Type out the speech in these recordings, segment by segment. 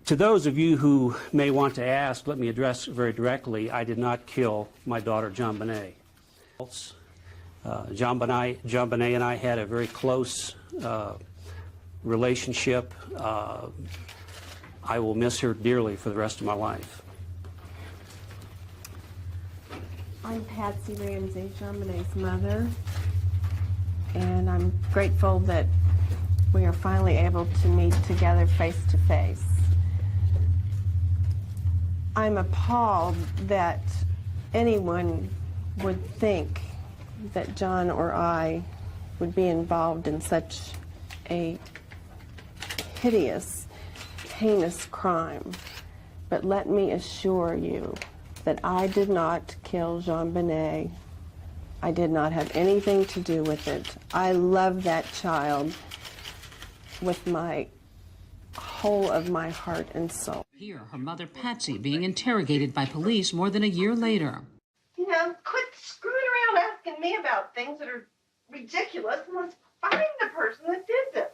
To those of you who may want to ask, let me address very directly, I did not kill my daughter, JonBenet. JonBenet and I had a very close relationship. I will miss her dearly for the rest of my life. I'm Patsy Ramsey, JonBenet's mother, and I'm grateful that we are finally able to meet together face to face. I'm appalled that anyone would think that John or I would be involved in such a hideous, heinous crime. But let me assure you that I did not kill JonBenet. I did not have anything to do with it. I love that child with my whole of my heart and soul. Here, her mother Patsy being interrogated by police more than a year later. You know, quit screwing around asking me about things that are ridiculous and let's find the person that did this.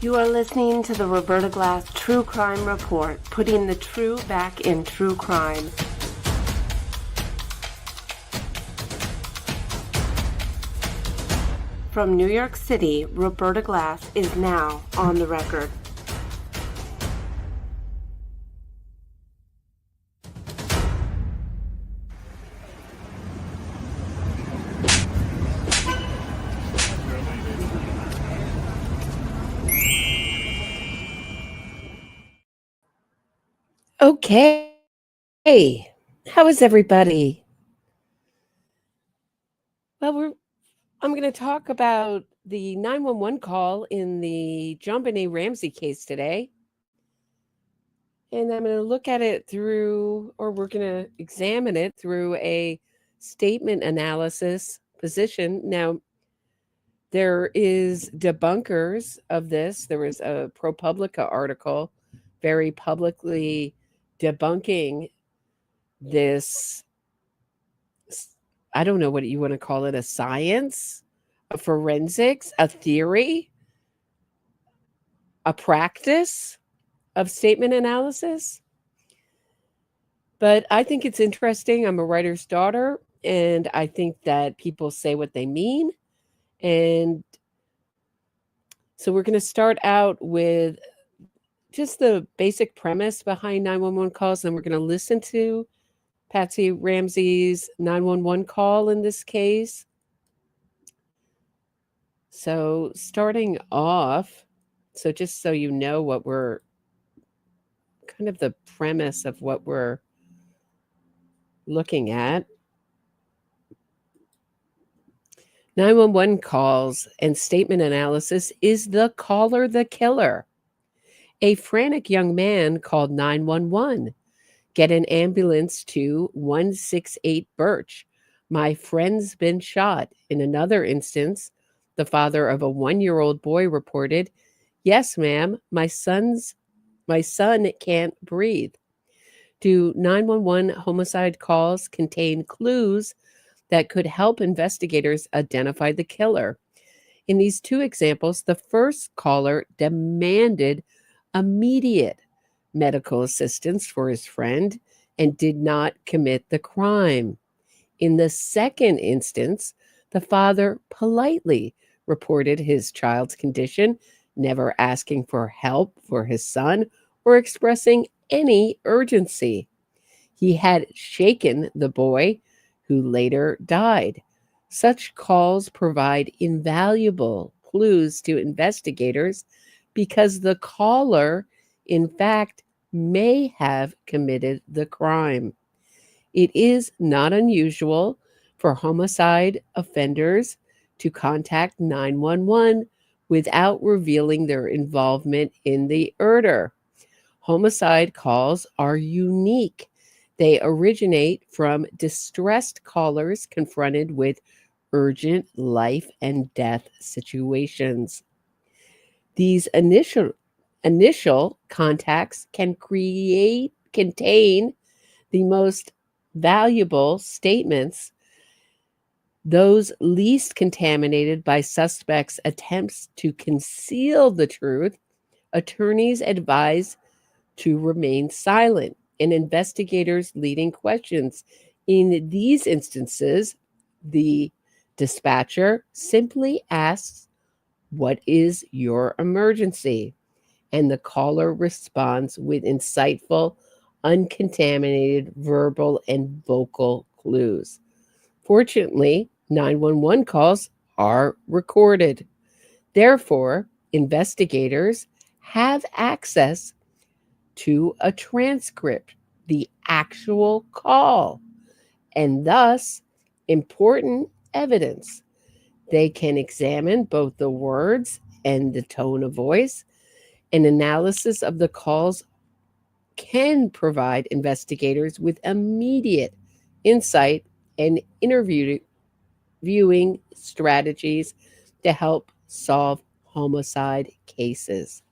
You are listening to the Roberta Glass True Crime Report, putting the true back in true crime. From New York City, Roberta Glass is now on the record. Okay. Hey, how is everybody? Well, I'm going to talk about the 911 call in the JonBenet Ramsey case today. And I'm going to look at it through, or we're going to examine it through a statement analysis position. Now, there is debunkers of this. There was a ProPublica article very publicly debunking this, I don't know what you want to call it, a science, a forensics, a theory, a practice of statement analysis. But I think it's interesting. I'm a writer's daughter, and I think that people say what they mean. And so we're going to start out with just the basic premise behind 911 calls, and we're going to listen to Patsy Ramsey's 911 call in this case. So starting off, so just so you know what we're, kind of the premise of what we're looking at. 911 calls and statement analysis. Is the caller the killer? A frantic young man called 911. Get an ambulance to 168 Birch. My friend's been shot. In another instance, the father of a 1-year-old boy reported, yes, ma'am, my son can't breathe. Do 911 homicide calls contain clues that could help investigators identify the killer? In these two examples, the first caller demanded immediate medical assistance for his friend and did not commit the crime. In the second instance, the father politely reported his child's condition, never asking for help for his son or expressing any urgency. He had shaken the boy, who later died. Such calls provide invaluable clues to investigators because the caller, in fact, may have committed the crime. It is not unusual for homicide offenders to contact 911 without revealing their involvement in the murder. Homicide calls are unique. They originate from distressed callers confronted with urgent life and death situations. These initial contacts can contain the most valuable statements, those least contaminated by suspects' attempts to conceal the truth, attorneys advise to remain silent, and investigators leading questions. In these instances, the dispatcher simply asks, "What is your emergency?" And the caller responds with insightful, uncontaminated verbal and vocal clues. Fortunately, 911 calls are recorded. Therefore, investigators have access to a transcript, the actual call, and thus important evidence. They can examine both the words and the tone of voice. An analysis of the calls can provide investigators with immediate insight and interviewing strategies to help solve homicide cases.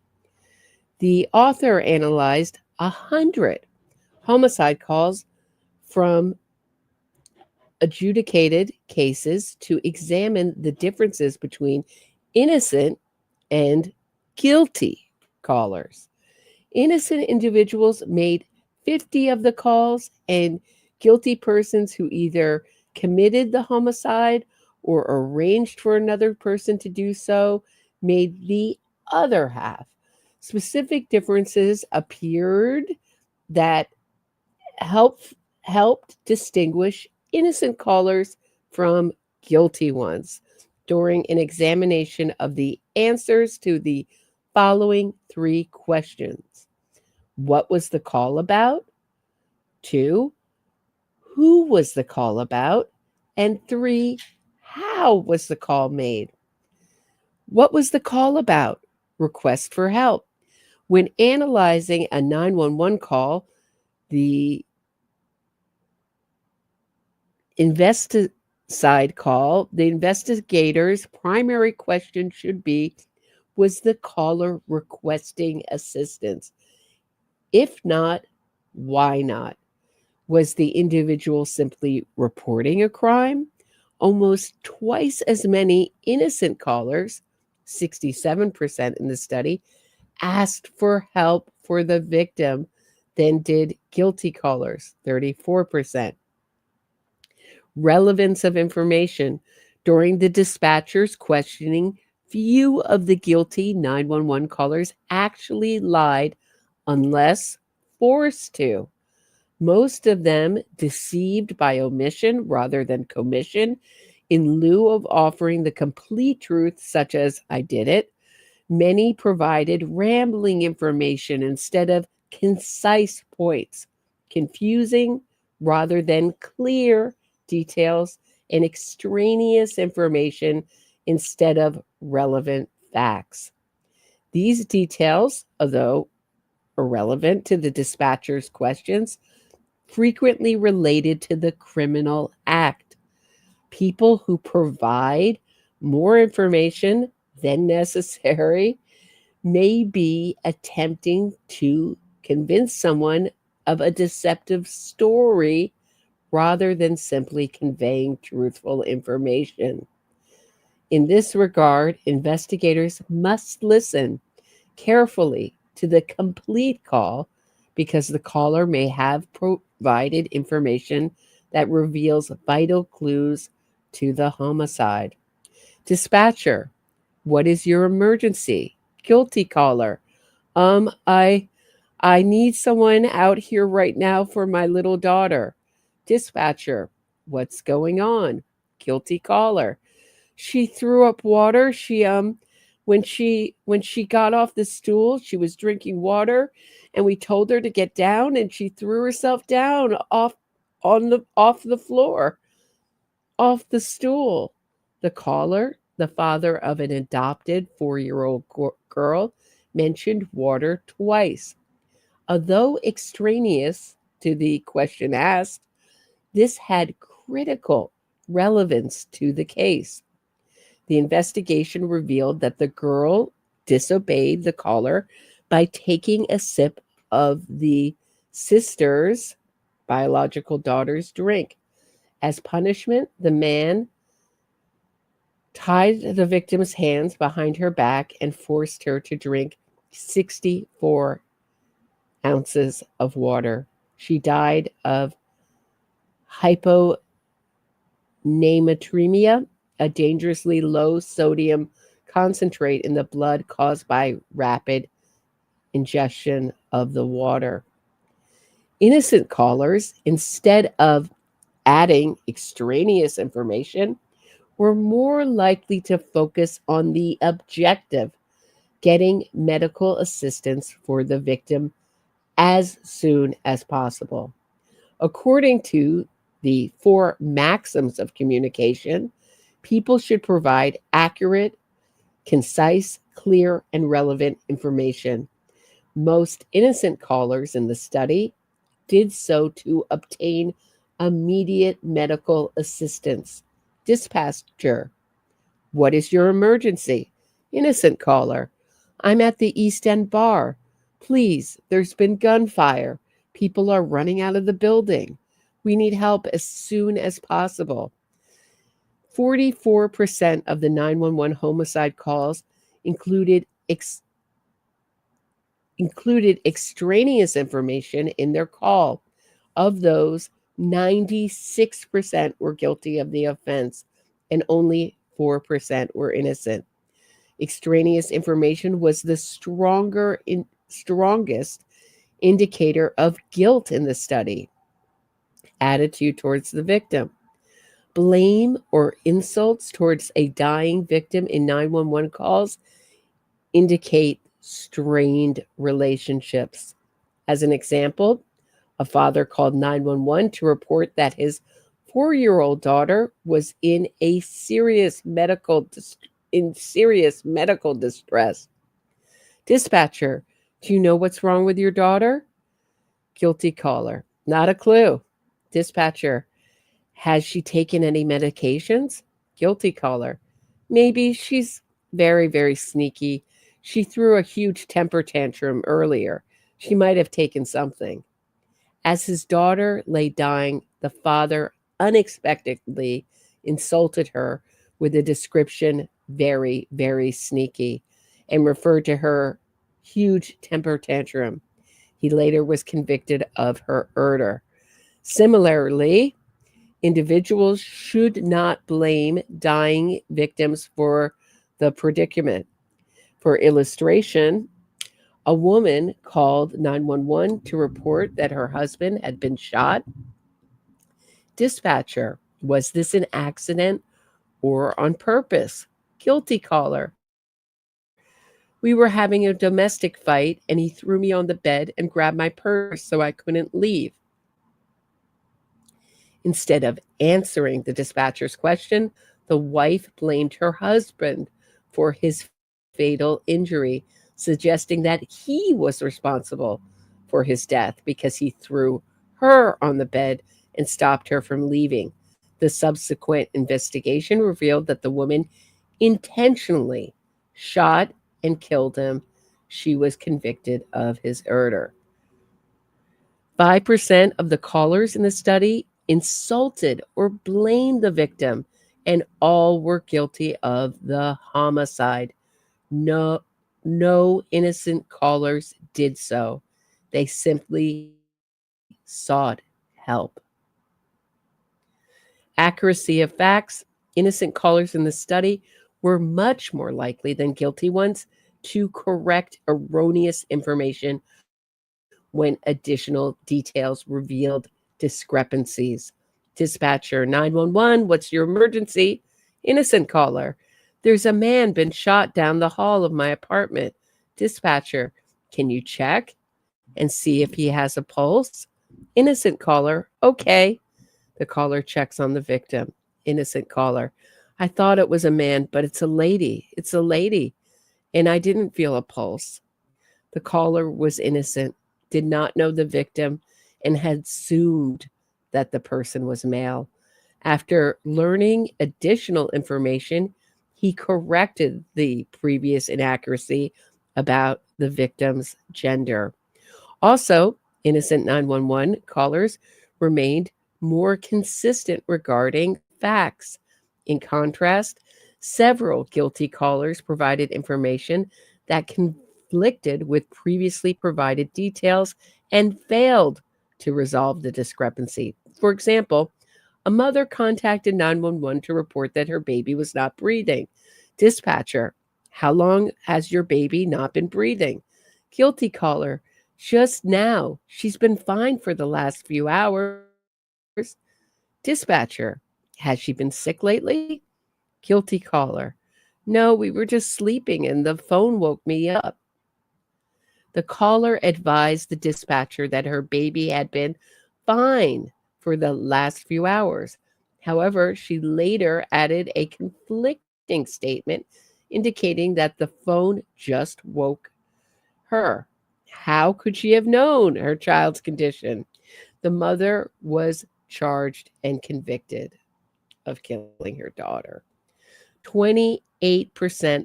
The author analyzed 100 homicide calls from adjudicated cases to examine the differences between innocent and guilty callers. Innocent individuals made 50 of the calls, and guilty persons who either committed the homicide or arranged for another person to do so made the other half. Specific differences appeared that helped distinguish innocent callers from guilty ones during an examination of the answers to the following 3 questions. What was the call about? 2, who was the call about? And 3, how was the call made? What was the call about? Request for help. When analyzing a 911 call, the investigator's primary question should be, was the caller requesting assistance? If not, why not? Was the individual simply reporting a crime? Almost twice as many innocent callers, 67% in the study, asked for help for the victim than did guilty callers, 34%. Relevance of information. During the dispatcher's questioning, few of the guilty 911 callers actually lied unless forced to. Most of them deceived by omission rather than commission, in lieu of offering the complete truth, such as, "I did it." Many provided rambling information instead of concise points, confusing rather than clear details, and extraneous information instead of relevant facts. These details, although irrelevant to the dispatcher's questions, frequently related to the criminal act. People who provide more information than necessary may be attempting to convince someone of a deceptive story rather than simply conveying truthful information. In this regard, investigators must listen carefully to the complete call because the caller may have provided information that reveals vital clues to the homicide. Dispatcher, what is your emergency? Guilty caller, I need someone out here right now for my little daughter. Dispatcher, what's going on? Guilty caller, she threw up water. When she got off the stool, she was drinking water, and we told her to get down, and she threw herself down off the floor, off the stool. The caller, the father of an adopted 4-year-old girl, mentioned water twice. Although extraneous to the question asked, this had critical relevance to the case. The investigation revealed that the girl disobeyed the caller by taking a sip of the sister's biological daughter's drink. As punishment, the man tied the victim's hands behind her back and forced her to drink 64 ounces of water. She died of hyponatremia, a dangerously low sodium concentrate in the blood caused by rapid ingestion of the water. Innocent callers, instead of adding extraneous information, were more likely to focus on the objective, getting medical assistance for the victim as soon as possible. According to the 4 maxims of communication, people should provide accurate, concise, clear, and relevant information. Most innocent callers in the study did so to obtain immediate medical assistance. Dispatcher: what is your emergency? Innocent caller: I'm at the East End bar. Please, there's been gunfire. People are running out of the building. We need help as soon as possible. 44% of the 911 homicide calls included extraneous information in their call. Of those, 96% were guilty of the offense, and only 4% were innocent. Extraneous information was the strongest indicator of guilt in the study. Attitude towards the victim. Blame or insults towards a dying victim in 911 calls indicate strained relationships. As an example, a father called 911 to report that his 4-year-old daughter was in serious medical distress. Dispatcher: do you know what's wrong with your daughter? Guilty caller: not a clue. Dispatcher: has she taken any medications? Guilty caller: maybe she's very, very sneaky. She threw a huge temper tantrum earlier. She might have taken something. As his daughter lay dying, the father unexpectedly insulted her with a description very, very sneaky and referred to her huge temper tantrum. He later was convicted of her murder. Similarly, individuals should not blame dying victims for the predicament. For illustration, a woman called 911 to report that her husband had been shot. Dispatcher: was this an accident or on purpose? Guilty caller: we were having a domestic fight and he threw me on the bed and grabbed my purse so I couldn't leave. Instead of answering the dispatcher's question, the wife blamed her husband for his fatal injury, suggesting that he was responsible for his death because he threw her on the bed and stopped her from leaving. The subsequent investigation revealed that the woman intentionally shot and killed him. She was convicted of his murder. 5% of the callers in the study insulted or blamed the victim, and all were guilty of the homicide. No innocent callers did so. They simply sought help. Accuracy of facts. Innocent callers in the study were much more likely than guilty ones to correct erroneous information when additional details revealed discrepancies. Dispatcher: 911, what's your emergency? Innocent caller: there's a man been shot down the hall of my apartment. Dispatcher: can you check and see if he has a pulse? Innocent caller: okay. The caller checks on the victim. Innocent caller: I thought it was a man, but it's a lady. It's a lady. And I didn't feel a pulse. The caller was innocent, did not know the victim, and had assumed that the person was male. After learning additional information, he corrected the previous inaccuracy about the victim's gender. Also, innocent 911 callers remained more consistent regarding facts. In contrast, several guilty callers provided information that conflicted with previously provided details and failed to resolve the discrepancy. For example, a mother contacted 911 to report that her baby was not breathing. Dispatcher: how long has your baby not been breathing? Guilty caller: just now. She's been fine for the last few hours. Dispatcher: has she been sick lately? Guilty caller: no, we were just sleeping and the phone woke me up. The caller advised the dispatcher that her baby had been fine for the last few hours. However, she later added a conflicting statement indicating that the phone just woke her. How could she have known her child's condition? The mother was charged and convicted of killing her daughter. 28%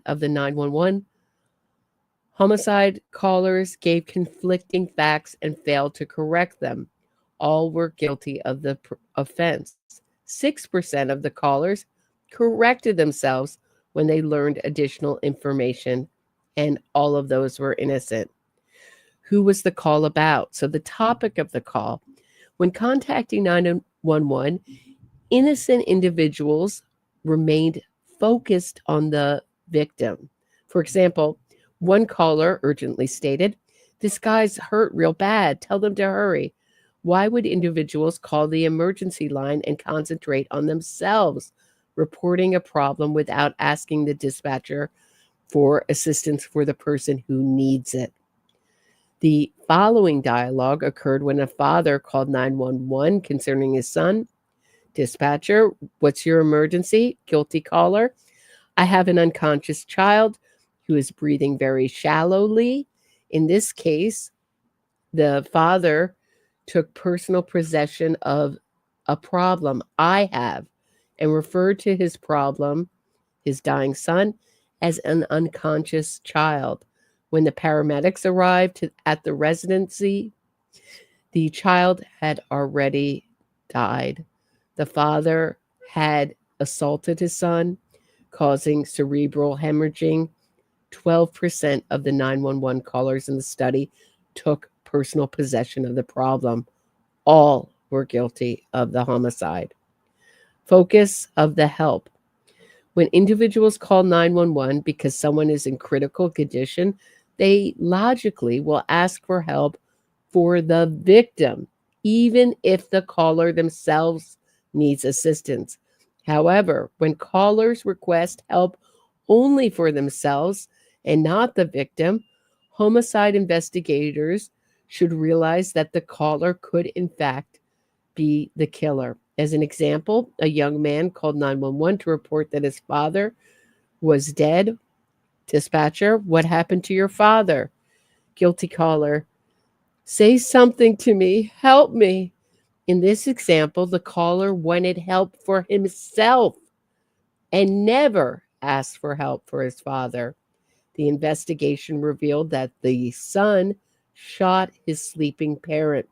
of the 911 homicide callers gave conflicting facts and failed to correct them. All were guilty of the offense. 6% of the callers corrected themselves when they learned additional information, and all of those were innocent. Who was the call about? So the topic of the call: when contacting 911, innocent individuals remained focused on the victim. For example, one caller urgently stated, "This guy's hurt real bad. Tell them to hurry." Why would individuals call the emergency line and concentrate on themselves reporting a problem without asking the dispatcher for assistance for the person who needs it? The following dialogue occurred when a father called 911 concerning his son. Dispatcher: what's your emergency? Guilty caller: I have an unconscious child who is breathing very shallowly. In this case, the father took personal possession of a problem I have and referred to his problem, his dying son, as an unconscious child. When the paramedics arrived at the residency, the child had already died. The father had assaulted his son, causing cerebral hemorrhaging. 12% of the 911 callers in the study took personal possession of the problem. All were guilty of the homicide. Focus of the help. When individuals call 911 because someone is in critical condition, they logically will ask for help for the victim, even if the caller themselves needs assistance. However, when callers request help only for themselves and not the victim, homicide investigators should realize that the caller could in fact be the killer. As an example, a young man called 911 to report that his father was dead. Dispatcher: what happened to your father? Guilty caller: say something to me, help me. In this example, the caller wanted help for himself and never asked for help for his father. The investigation revealed that the son shot his sleeping parent.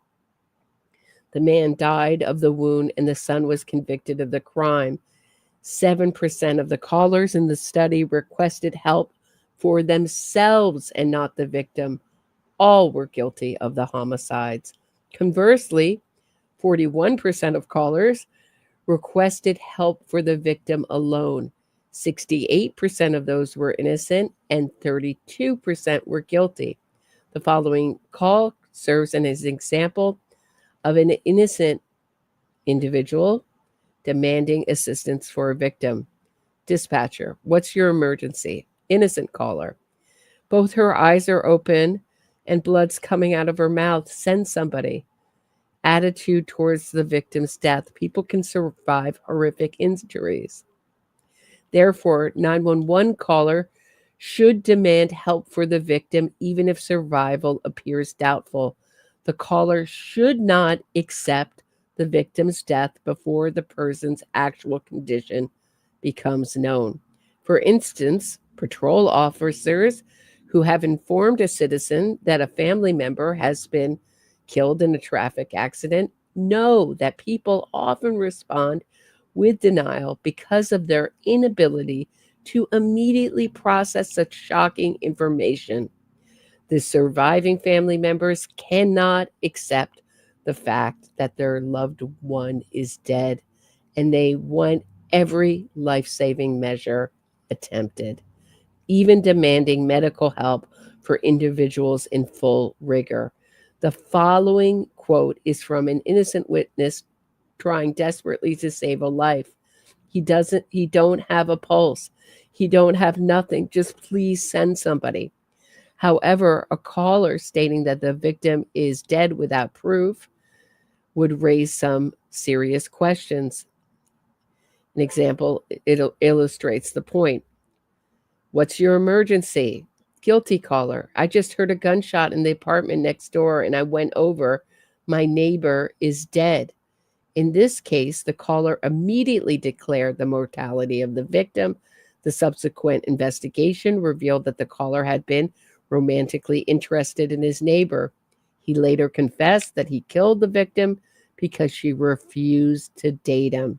The man died of the wound and the son was convicted of the crime. 7% of the callers in the study requested help for themselves and not the victim. All were guilty of the homicides. Conversely, 41% of callers requested help for the victim alone. 68% of those were innocent and 32% were guilty. The following call serves as an example of an innocent individual demanding assistance for a victim. Dispatcher: what's your emergency? Innocent caller: both her eyes are open and blood's coming out of her mouth. Send somebody. Attitude towards the victim's death: people can survive horrific injuries. Therefore, 911 caller should demand help for the victim even if survival appears doubtful. The caller should not accept the victim's death before the person's actual condition becomes known. For instance, patrol officers who have informed a citizen that a family member has been killed in a traffic accident know that people often respond with denial because of their inability to immediately process such shocking information. The surviving family members cannot accept the fact that their loved one is dead, and they want every life-saving measure attempted, even demanding medical help for individuals in full rigor. The following quote is from an innocent witness trying desperately to save a life. He don't have a pulse. He don't have nothing. Just please send somebody. However, a caller stating that the victim is dead without proof would raise some serious questions. An example, it illustrates the point. What's your emergency? Guilty caller. I just heard a gunshot in the apartment next door and I went over. My neighbor is dead. In this case, the caller immediately declared the mortality of the victim. The subsequent investigation revealed that the caller had been romantically interested in his neighbor. He later confessed that he killed the victim because she refused to date him.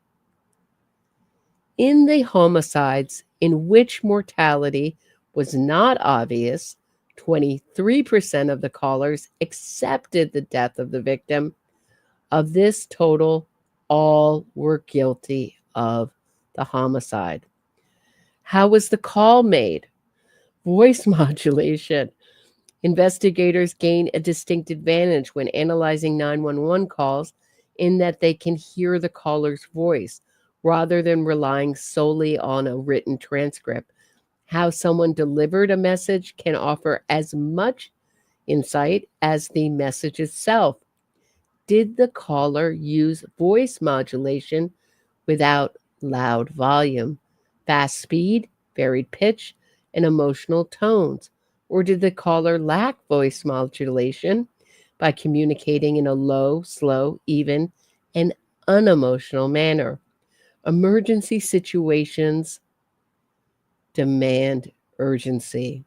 In the homicides in which mortality was not obvious, 23% of the callers accepted the death of the victim. Of this total, all were guilty of the homicide. How was the call made? Voice modulation. Investigators gain a distinct advantage when analyzing 911 calls in that they can hear the caller's voice rather than relying solely on a written transcript. How someone delivered a message can offer as much insight as the message itself. Did the caller use voice modulation without loud volume, fast speed, varied pitch, and emotional tones? Or did the caller lack voice modulation by communicating in a low, slow, even, and unemotional manner? Emergency situations demand urgency.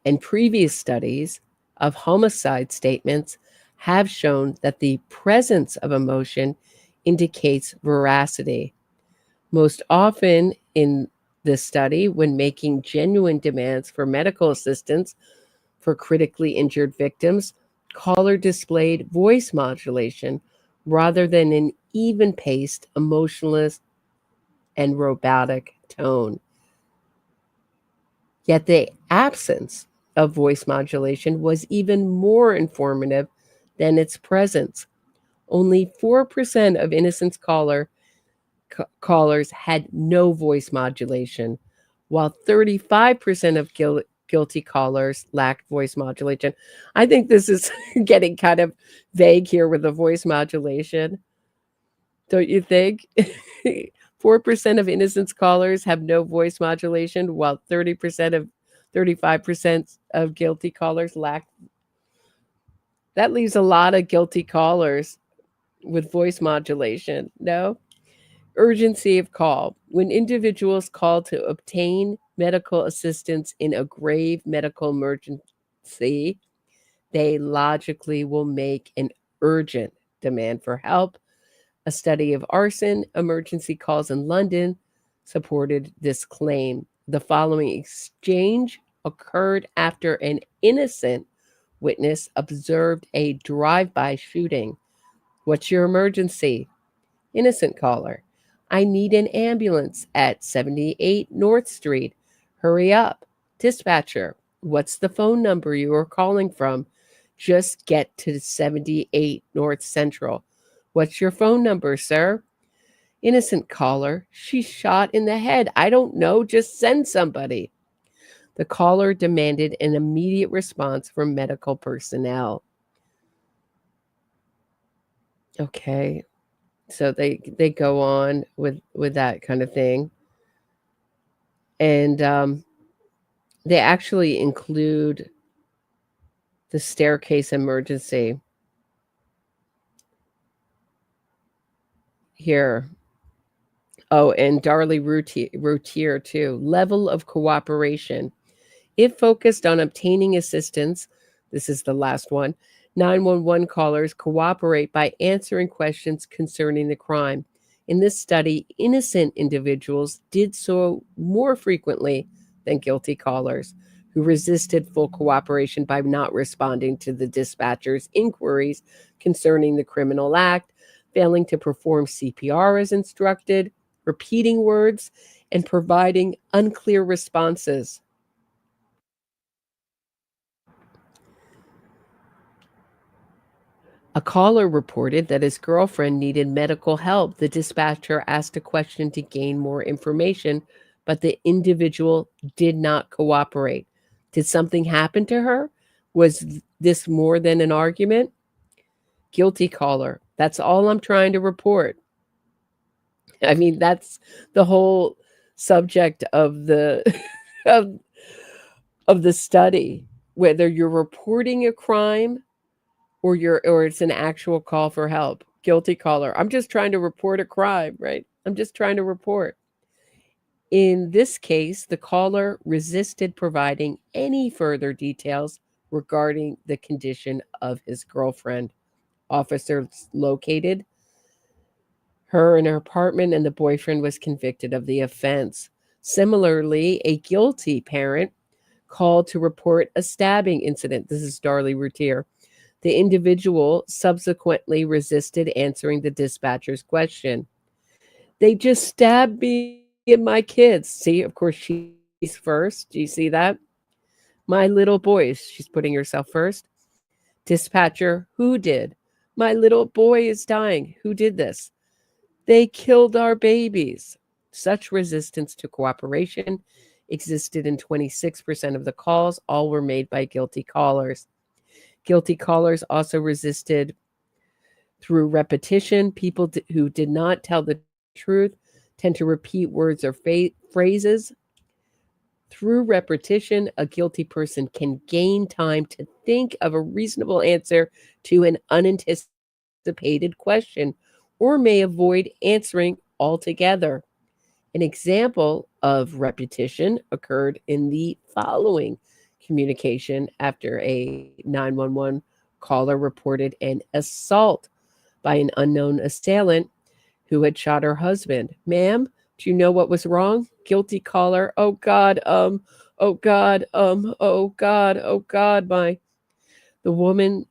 And previous studies of homicide statements have shown that the presence of emotion indicates veracity. Most often in this study, when making genuine demands for medical assistance for critically injured victims, caller displayed voice modulation rather than an even-paced, emotionless, and robotic tone. Yet the absence of voice modulation was even more informative than its presence. Only 4% of innocent callers had no voice modulation, while 35% of guilty callers lacked voice modulation. I think this is getting kind of vague here with the voice modulation. Don't you think? 4% of innocent callers have no voice modulation, while 35% of guilty callers lack. That leaves a lot of guilty callers with voice modulation. No? Urgency of call. When individuals call to obtain medical assistance in a grave medical emergency, they logically will make an urgent demand for help. A study of arson emergency calls in London supported this claim. The following exchange occurred after an innocent witness observed a drive-by shooting. What's your emergency? Innocent caller. I need an ambulance at 78 North Street. Hurry up. Dispatcher. What's the phone number you are calling from? Just get to 78 North Central. What's your phone number, sir? Innocent caller. She's shot in the head. I don't know. Just send somebody. The caller demanded an immediate response from medical personnel. Okay. So they go on with that kind of thing. And they actually include the staircase emergency here. Oh, and Darley Routier too. Level of cooperation. If focused on obtaining assistance, this is the last one, 911 callers cooperate by answering questions concerning the crime. In this study, innocent individuals did so more frequently than guilty callers, who resisted full cooperation by not responding to the dispatcher's inquiries concerning the criminal act, failing to perform CPR as instructed, repeating words, and providing unclear responses. A caller reported that his girlfriend needed medical help. The dispatcher asked a question to gain more information, but the individual did not cooperate. Did something happen to her? Was this more than an argument? Guilty caller. That's all I'm trying to report. I mean, that's the whole subject of the of the study. Whether you're reporting a crime or it's an actual call for help. Guilty caller. I'm just trying to report a crime, right? I'm just trying to report. In this case, the caller resisted providing any further details regarding the condition of his girlfriend. Officers located her in her apartment, and the boyfriend was convicted of the offense. Similarly, a guilty parent called to report a stabbing incident. This is Darlie Routier. The individual subsequently resisted answering the dispatcher's question. They just stabbed me and my kids. See, of course, she's first. Do you see that? My little boys. She's putting herself first. Dispatcher, who did? My little boy is dying. Who did this? They killed our babies. Such resistance to cooperation existed in 26% of the calls. All were made by guilty callers. Guilty callers also resisted through repetition. People who did not tell the truth tend to repeat words or phrases. Through repetition, a guilty person can gain time to think of a reasonable answer to an unanticipated question, or may avoid answering altogether. An example of repetition occurred in the following communication after a 911 caller reported an assault by an unknown assailant who had shot her husband. Ma'am, do you know what was wrong? Guilty caller, oh God, the woman,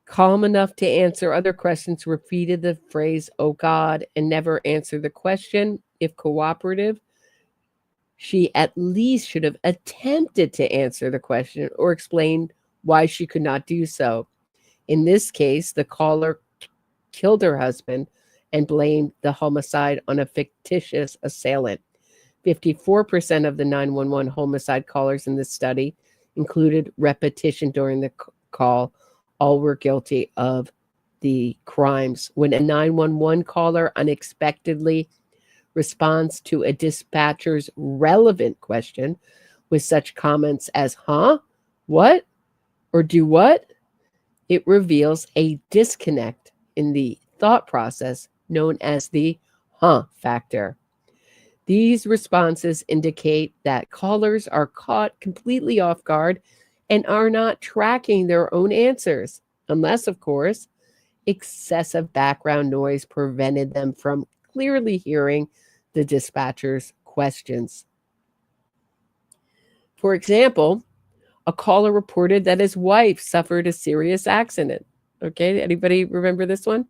calm enough to answer other questions, repeated the phrase, oh God, and never answered the question. If cooperative, she at least should have attempted to answer the question or explain why she could not do so. In this case, the caller killed her husband and blamed the homicide on a fictitious assailant. 54% of the 911 homicide callers in this study included repetition during the call. All were guilty of the crimes. When a 911 caller unexpectedly responds to a dispatcher's relevant question with such comments as, huh, what, or do what, it reveals a disconnect in the thought process known as the factor. These responses indicate that callers are caught completely off guard and are not tracking their own answers, unless, of course, excessive background noise prevented them from clearly hearing the dispatcher's questions. For example, a caller reported that his wife suffered a serious accident. Okay, anybody remember this one?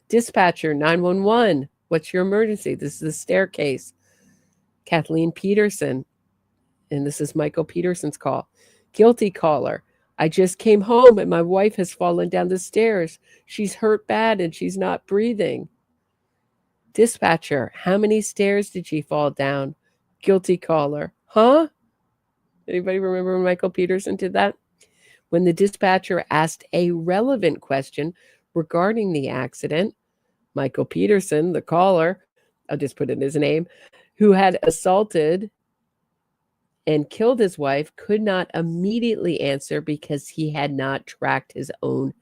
Dispatcher, 911, what's your emergency? This is the staircase. Kathleen Peterson, and this is Michael Peterson's call. Guilty caller, I just came home and my wife has fallen down the stairs. She's hurt bad and she's not breathing. Dispatcher, how many stairs did she fall down? Guilty caller, huh? Anybody remember when Michael Peterson did that? When the dispatcher asked a relevant question regarding the accident, Michael Peterson, the caller, I'll just put in his name, who had assaulted and killed his wife, could not immediately answer because he had not tracked his own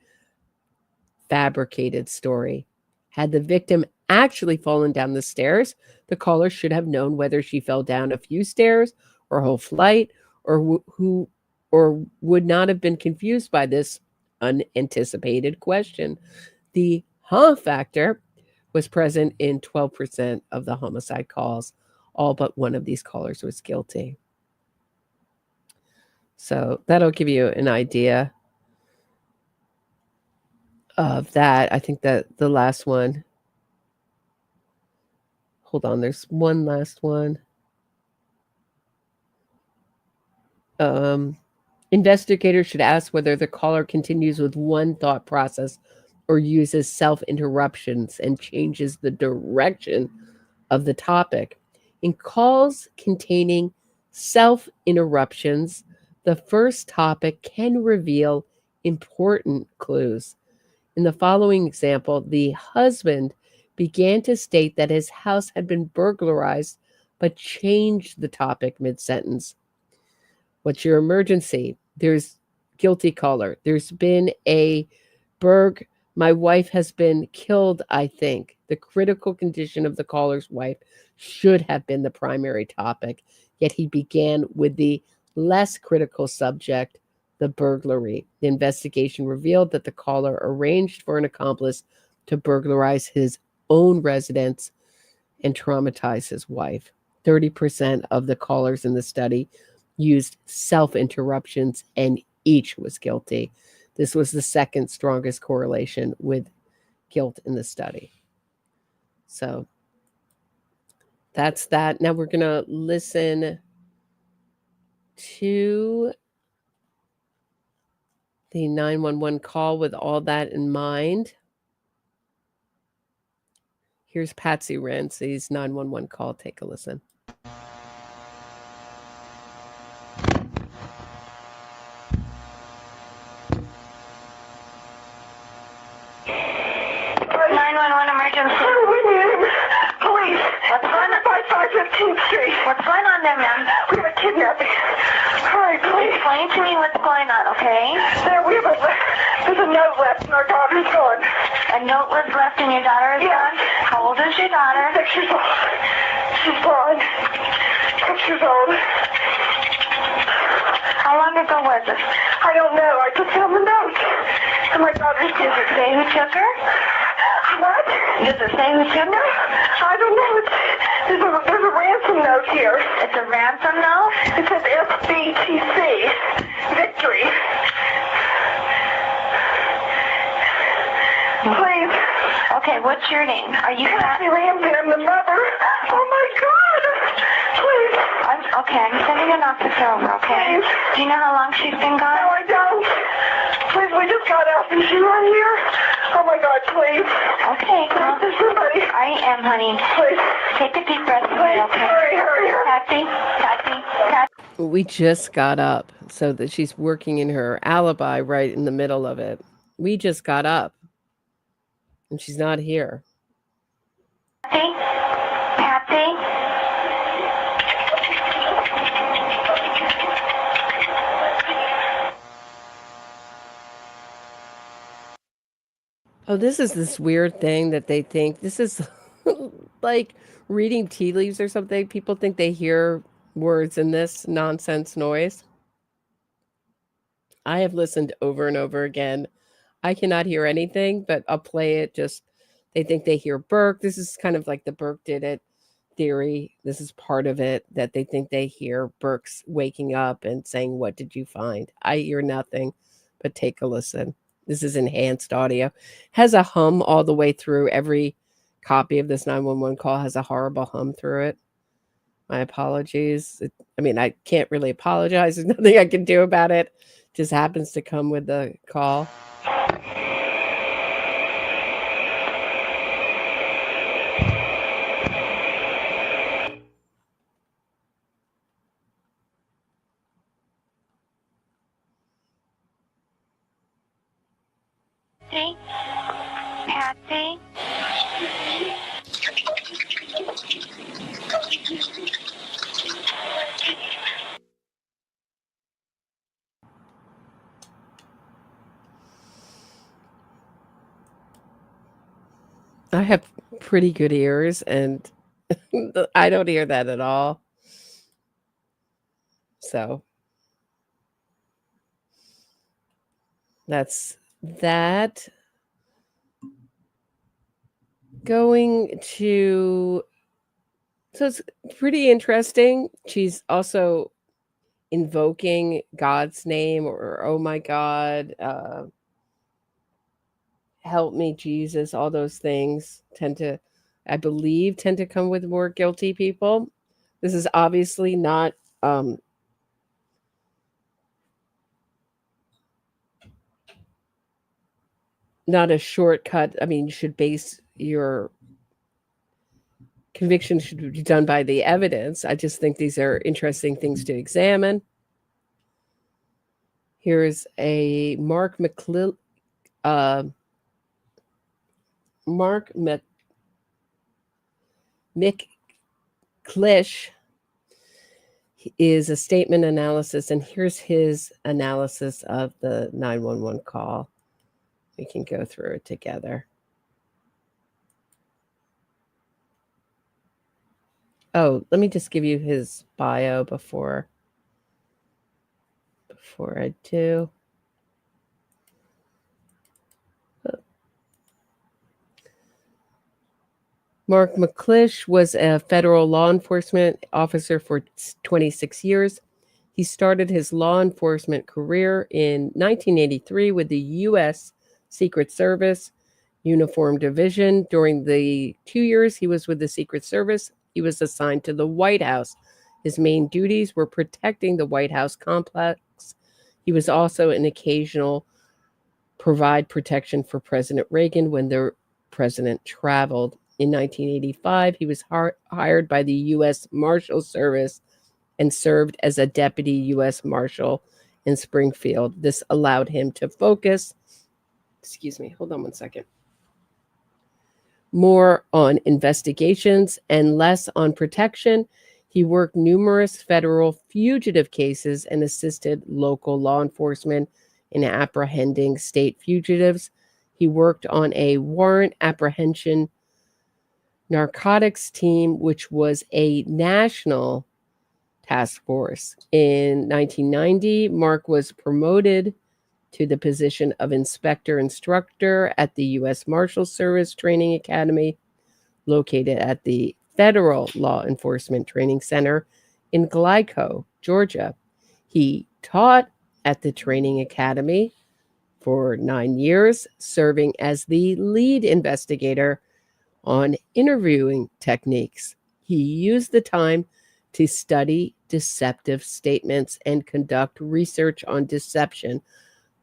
fabricated story. Had the victim actually fallen down the stairs, the caller should have known whether she fell down a few stairs or a whole flight, or who or would not have been confused by this unanticipated question. The factor was present in 12% of the homicide calls. All but one of these callers was guilty. So that'll give you an idea of that. I think that the last one, hold on, there's one last one. Investigators should ask whether the caller continues with one thought process or uses self-interruptions and changes the direction of the topic. In calls containing self-interruptions, the first topic can reveal important clues. In the following example, the husband began to state that his house had been burglarized, but changed the topic mid-sentence. What's your emergency? There's guilty caller. There's been a my wife has been killed, I think. The critical condition of the caller's wife should have been the primary topic, yet he began with the less critical subject, the burglary. The investigation revealed that the caller arranged for an accomplice to burglarize his own residence and traumatize his wife. 30% of the callers in the study used self-interruptions, and each was guilty. This was the second strongest correlation with guilt in the study. So that's that. Now we're going to listen to the 911 call with all that in mind. Here's Patsy Ramsey's 911 call. Take a listen. 911 emergency. Police. What's going on? 5515th Street. What's going on there, ma'am? We have a kidnapping. Hurry, please. Explain to me what's going on, okay? There's a note left and our daughter's gone. A note was left and your daughter is gone? How old is your daughter? 6 years old. She's gone. 6 years old. How long ago was it? I don't know. I just found the note. And my daughter's Does it say who took her? What? Does it say who took her? I don't know. There's a ransom note here. It's a ransom note? It says SBTC. Victory. Please. Okay, what's your name? Are you Patsy Ramsey. I'm the mother. Oh my God. Please. I'm sending an officer over, okay? Please. Do you know how long she's been No, gone? I don't. Please, we just got out. Is she right here? Oh my God, please. Okay, Please, there's somebody. I am, honey. Please. Take a deep breath, Please, okay? hurry. Patsy. We just got up so that she's working in her alibi right in the middle of it. We just got up and she's not here. Patsy? Oh, this is this weird thing that they think this is like reading tea leaves or something. People think they hear words in this nonsense noise. I have listened over and over again. I cannot hear anything, but I'll play it. Just they think they hear Burke. This is kind of like the Burke did it theory. This is part of it, that they think they hear Burke's waking up and saying, "What did you find?" I hear nothing, but take a listen. This is enhanced audio. Has a hum all the way through. Every copy of this 911 call has a horrible hum through it. My apologies. I can't really apologize. There's nothing I can do about it. Just happens to come with the call. Patsy? I have pretty good ears, and I don't hear that at all. So that's that. Going to, so it's pretty interesting. She's also invoking God's name, or oh my God, help me, Jesus. All those things tend to come with more guilty people. This is obviously not not a shortcut. I mean, you should base your conviction should be done by the evidence. I just think these are interesting things to examine. Here's a Mark McClish is a statement analysis, and here's his analysis of the 911 call. We can go through it together. Oh, let me just give you his bio before I do. Mark McClish was a federal law enforcement officer for 26 years. He started his law enforcement career in 1983 with the U.S. Secret Service Uniform Division. During the 2 years he was with the Secret Service, he was assigned to the White House. His main duties were protecting the White House complex. He was also an occasional provide protection for President Reagan when the president traveled. In 1985, he was hired by the U.S. Marshal Service and served as a deputy U.S. Marshal in Springfield. This allowed him to focus, hold on one second, more on investigations and less on protection. He worked numerous federal fugitive cases and assisted local law enforcement in apprehending state fugitives. He worked on a warrant apprehension narcotics team, which was a national task force. In 1990, Mark was promoted to the position of inspector instructor at the U.S. Marshal Service Training Academy, located at the Federal Law Enforcement Training Center in Glyco, Georgia. He taught at the training academy for 9 years, serving as the lead investigator on interviewing techniques. He used the time to study deceptive statements and conduct research on deception.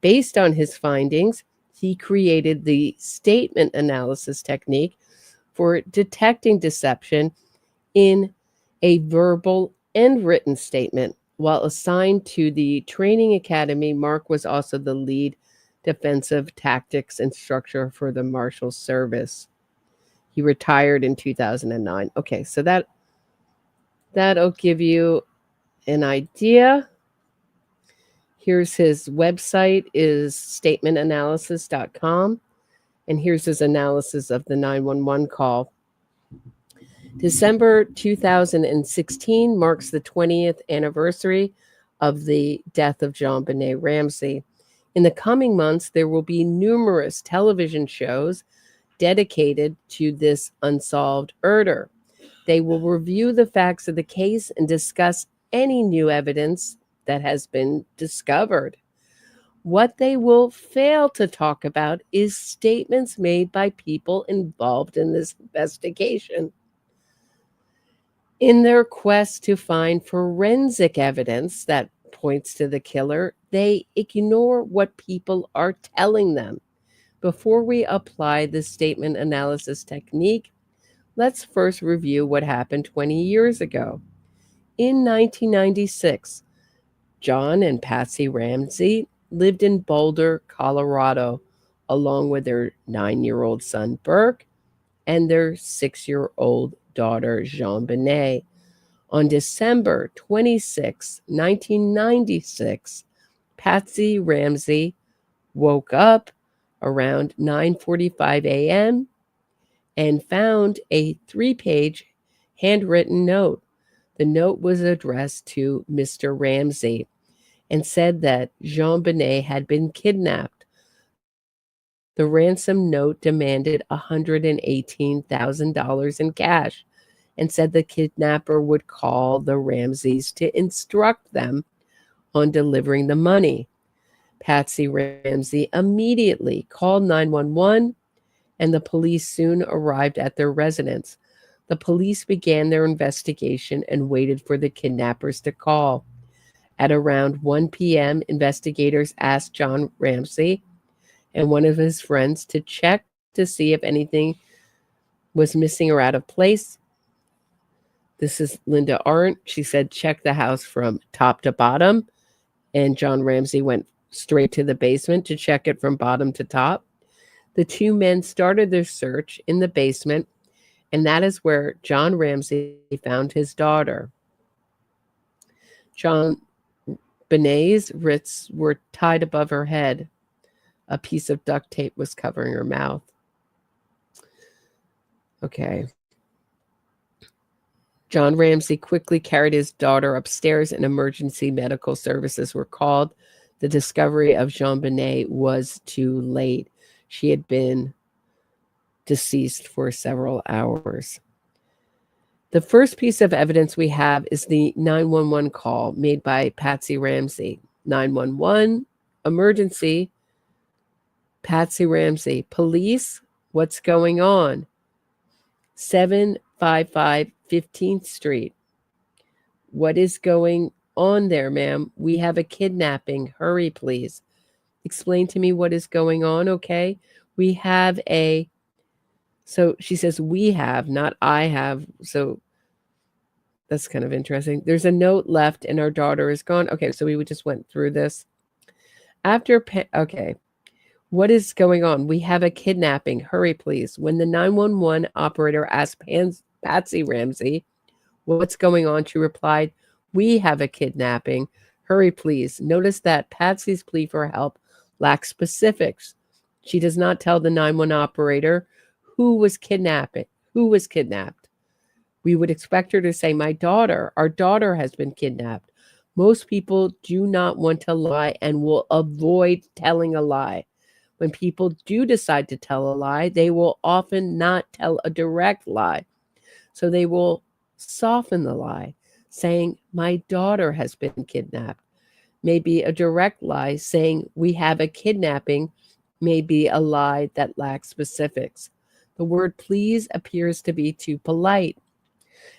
Based on his findings, he created the statement analysis technique for detecting deception in a verbal and written statement. While assigned to the training academy, Mark was also the lead defensive tactics instructor for the Marshal Service. He retired in 2009. Okay, so that'll give you an idea. Here's his website, is statementanalysis.com. And here's his analysis of the 911 call. December 2016 marks the 20th anniversary of the death of JonBenet Ramsey. In the coming months, there will be numerous television shows dedicated to this unsolved murder. They will review the facts of the case and discuss any new evidence that has been discovered. What they will fail to talk about is statements made by people involved in this investigation. In their quest to find forensic evidence that points to the killer, they ignore what people are telling them. Before we apply the statement analysis technique, let's first review what happened 20 years ago. In 1996, John and Patsy Ramsey lived in Boulder, Colorado, along with their 9-year-old son, Burke, and their 6-year-old daughter, JonBenet. On December 26, 1996, Patsy Ramsey woke up around 9:45 a.m. and found a 3-page handwritten note. The note was addressed to Mr. Ramsey and said that JonBenet had been kidnapped. The ransom note demanded $118,000 in cash and said the kidnapper would call the Ramseys to instruct them on delivering the money. Patsy Ramsey immediately called 911, and the police soon arrived at their residence. The police began their investigation and waited for the kidnappers to call. At around 1 p.m., investigators asked John Ramsey and one of his friends to check to see if anything was missing or out of place. This is Linda Arndt. She said, check the house from top to bottom. And John Ramsey went straight to the basement to check it from bottom to top. The two men started their search in the basement, and that is where John Ramsey found his daughter. JonBenet's wrists were tied above her head. A piece of duct tape was covering her mouth. Okay. John Ramsey quickly carried his daughter upstairs and emergency medical services were called. The discovery of JonBenet was too late. She had been deceased for several hours. The first piece of evidence we have is the 911 call made by Patsy Ramsey. 911, emergency. Patsy Ramsey, police, what's going on? 755 15th Street. What is going on there, ma'am? We have a kidnapping. Hurry, please. Explain to me what is going on, okay? We have a... So she says we have, not I have. So that's kind of interesting. There's a note left and our daughter is gone. Okay, so we just went through this. Okay. What is going on? We have a kidnapping. Hurry, please. When the 911 operator asked Patsy Ramsey what's going on, she replied, we have a kidnapping. Hurry, please. Notice that Patsy's plea for help lacks specifics. She does not tell the 911 operator who was kidnapped. We would expect her to say, my daughter, our daughter has been kidnapped. Most people do not want to lie and will avoid telling a lie. When people do decide to tell a lie, they will often not tell a direct lie. So they will soften the lie, saying, my daughter has been kidnapped. Maybe a direct lie saying, we have a kidnapping, may be a lie that lacks specifics. The word please appears to be too polite.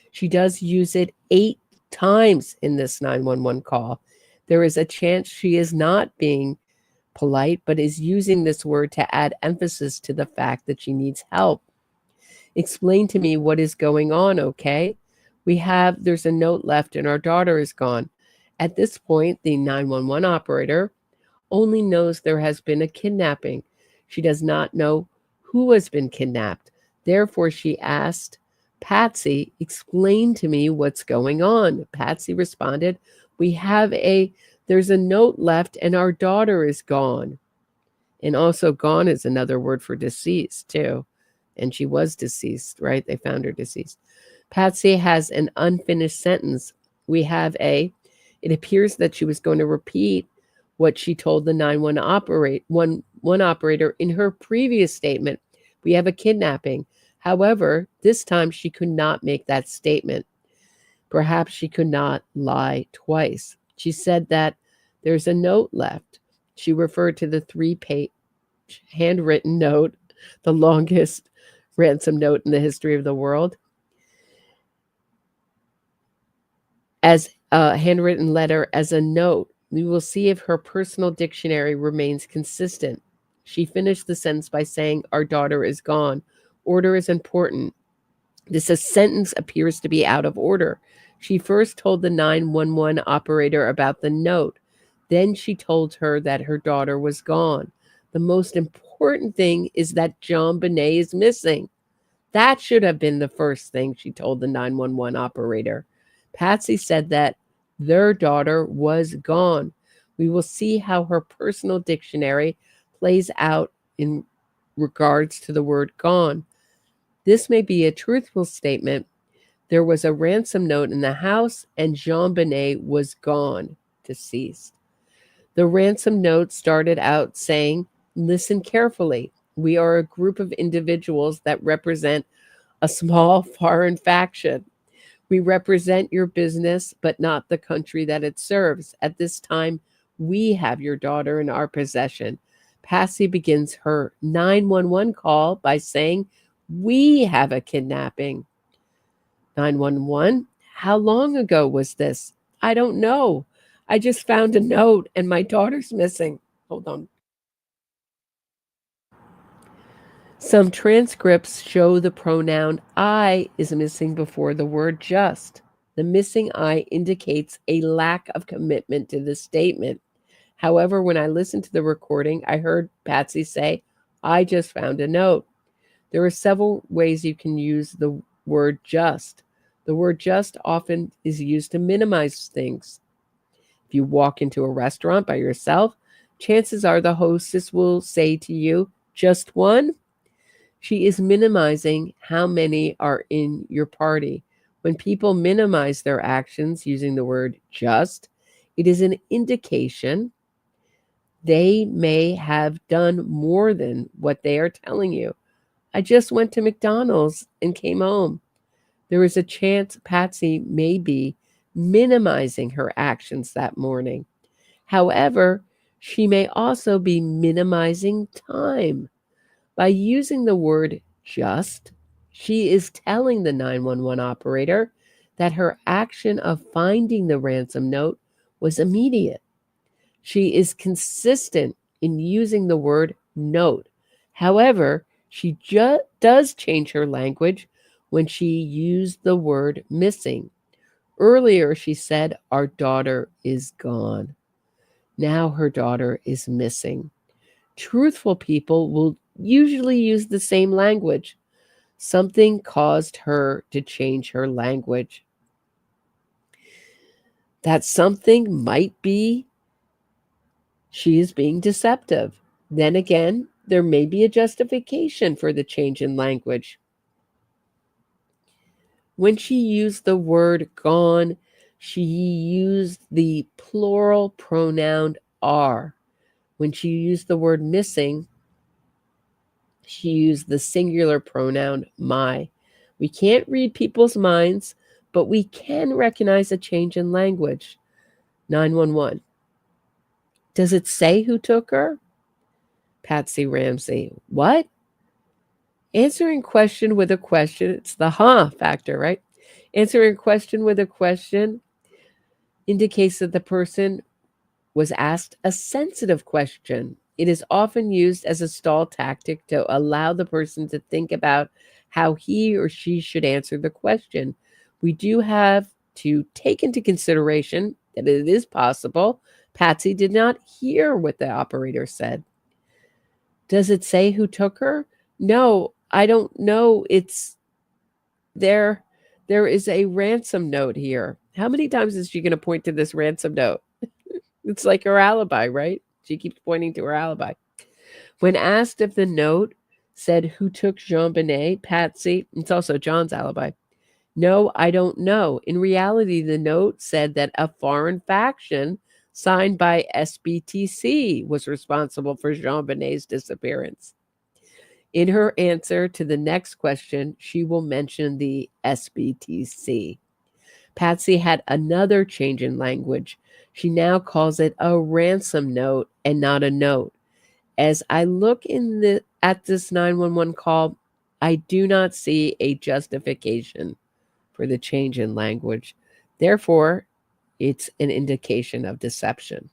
She does use it 8 times in this 911 call. There is a chance she is not being polite, but is using this word to add emphasis to the fact that she needs help. Explain to me what is going on, okay? There's a note left and our daughter is gone. At this point, the 911 operator only knows there has been a kidnapping. She does not know who has been kidnapped. Therefore, she asked Patsy, explain to me what's going on. Patsy responded, there's a note left and our daughter is gone. And also gone is another word for deceased too. And she was deceased, right? They found her deceased. Patsy has an unfinished sentence. It appears that she was going to repeat what she told the 911 operator in her previous statement. We have a kidnapping. However, this time she could not make that statement. Perhaps she could not lie twice. She said that there's a note left. She referred to the 3-page handwritten note, the longest ransom note in the history of the world, as a handwritten letter as a note. We will see if her personal dictionary remains consistent. She finished the sentence by saying, our daughter is gone. Order is important. This sentence appears to be out of order. She first told the 911 operator about the note. Then she told her that her daughter was gone. The most important thing is that JonBenet is missing. That should have been the first thing she told the 911 operator. Patsy said that their daughter was gone. We will see how her personal dictionary plays out in regards to the word gone. This may be a truthful statement. There was a ransom note in the house and JonBenet was gone, deceased. The ransom note started out saying, listen carefully. We are a group of individuals that represent a small foreign faction. We represent your business, but not the country that it serves. At this time, we have your daughter in our possession. Patsy begins her 911 call by saying, we have a kidnapping. 911, how long ago was this? I don't know. I just found a note and my daughter's missing. Hold on. Some transcripts show the pronoun I is missing before the word just. The missing I indicates a lack of commitment to the statement. However, when I listened to the recording, I heard Patsy say, I just found a note. There are several ways you can use the word just. The word just often is used to minimize things. If you walk into a restaurant by yourself, chances are the hostess will say to you, just one? She is minimizing how many are in your party. When people minimize their actions using the word just, it is an indication they may have done more than what they are telling you. I just went to McDonald's and came home. There is a chance Patsy may be minimizing her actions that morning. However, she may also be minimizing time. By using the word just, she is telling the 911 operator that her action of finding the ransom note was immediate. She is consistent in using the word note. However, she does change her language when she used the word missing. Earlier, she said, our daughter is gone. Now her daughter is missing. Truthful people will usually use the same language. Something caused her to change her language. That something might be she is being deceptive. Then again, there may be a justification for the change in language. When she used the word gone, she used the plural pronoun are. When she used the word missing, she used the singular pronoun my. We can't read people's minds, but we can recognize a change in language. 911. Does it say who took her? Patsy Ramsey. What? Answering question with a question. It's the factor, right? Answering question with a question indicates that the person was asked a sensitive question. It is often used as a stall tactic to allow the person to think about how he or she should answer the question. We do have to take into consideration that it is possible Patsy did not hear what the operator said. Does it say who took her? No, I don't know. It's there. There is a ransom note here. How many times is she going to point to this ransom note? It's like her alibi, right? She keeps pointing to her alibi. When asked if the note said who took JonBenet, Patsy, it's also John's alibi. No, I don't know. In reality, the note said that a foreign faction signed by SBTC was responsible for JonBenet's disappearance. In her answer to the next question, she will mention the SBTC. Patsy had another change in language. She now calls it a ransom note and not a note. As I look at this 911 call, I do not see a justification for the change in language. Therefore, it's an indication of deception.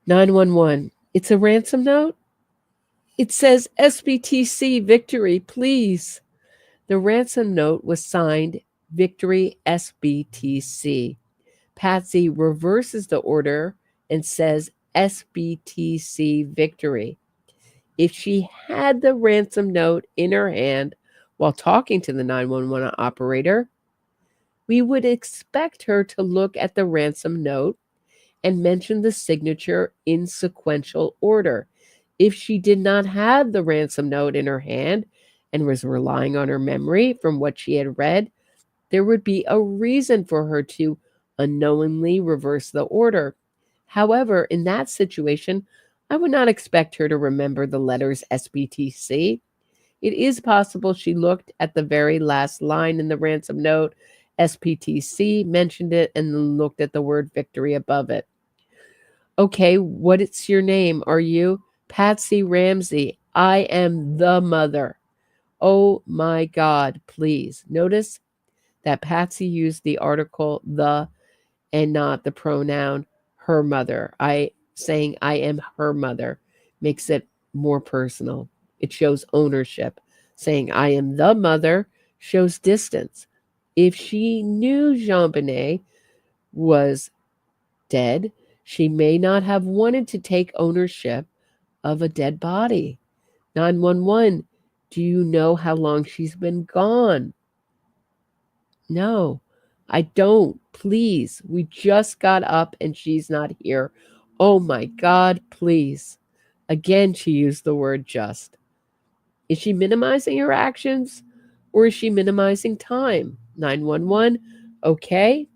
911, it's a ransom note? It says SBTC Victory, please. The ransom note was signed Victory SBTC. Patsy reverses the order and says SBTC Victory. If she had the ransom note in her hand while talking to the 911 operator, we would expect her to look at the ransom note and mention the signature in sequential order. If she did not have the ransom note in her hand and was relying on her memory from what she had read, there would be a reason for her to unknowingly reverse the order. However, in that situation, I would not expect her to remember the letters SBTC. It is possible she looked at the very last line in the ransom note. SPTC mentioned it and then looked at the word victory above it. Okay, what is your name? Are you Patsy Ramsey? I am the mother. Oh my God, please. Notice that Patsy used the article the and not the pronoun her mother. Saying I am her mother makes it more personal. It shows ownership. Saying I am the mother shows distance. If she knew JonBenet was dead, she may not have wanted to take ownership of a dead body. 911, do you know how long she's been gone? No, I don't. Please. We just got up and she's not here. Oh my God, please. Again, she used the word just. Is she minimizing her actions or is she minimizing time? 911, okay.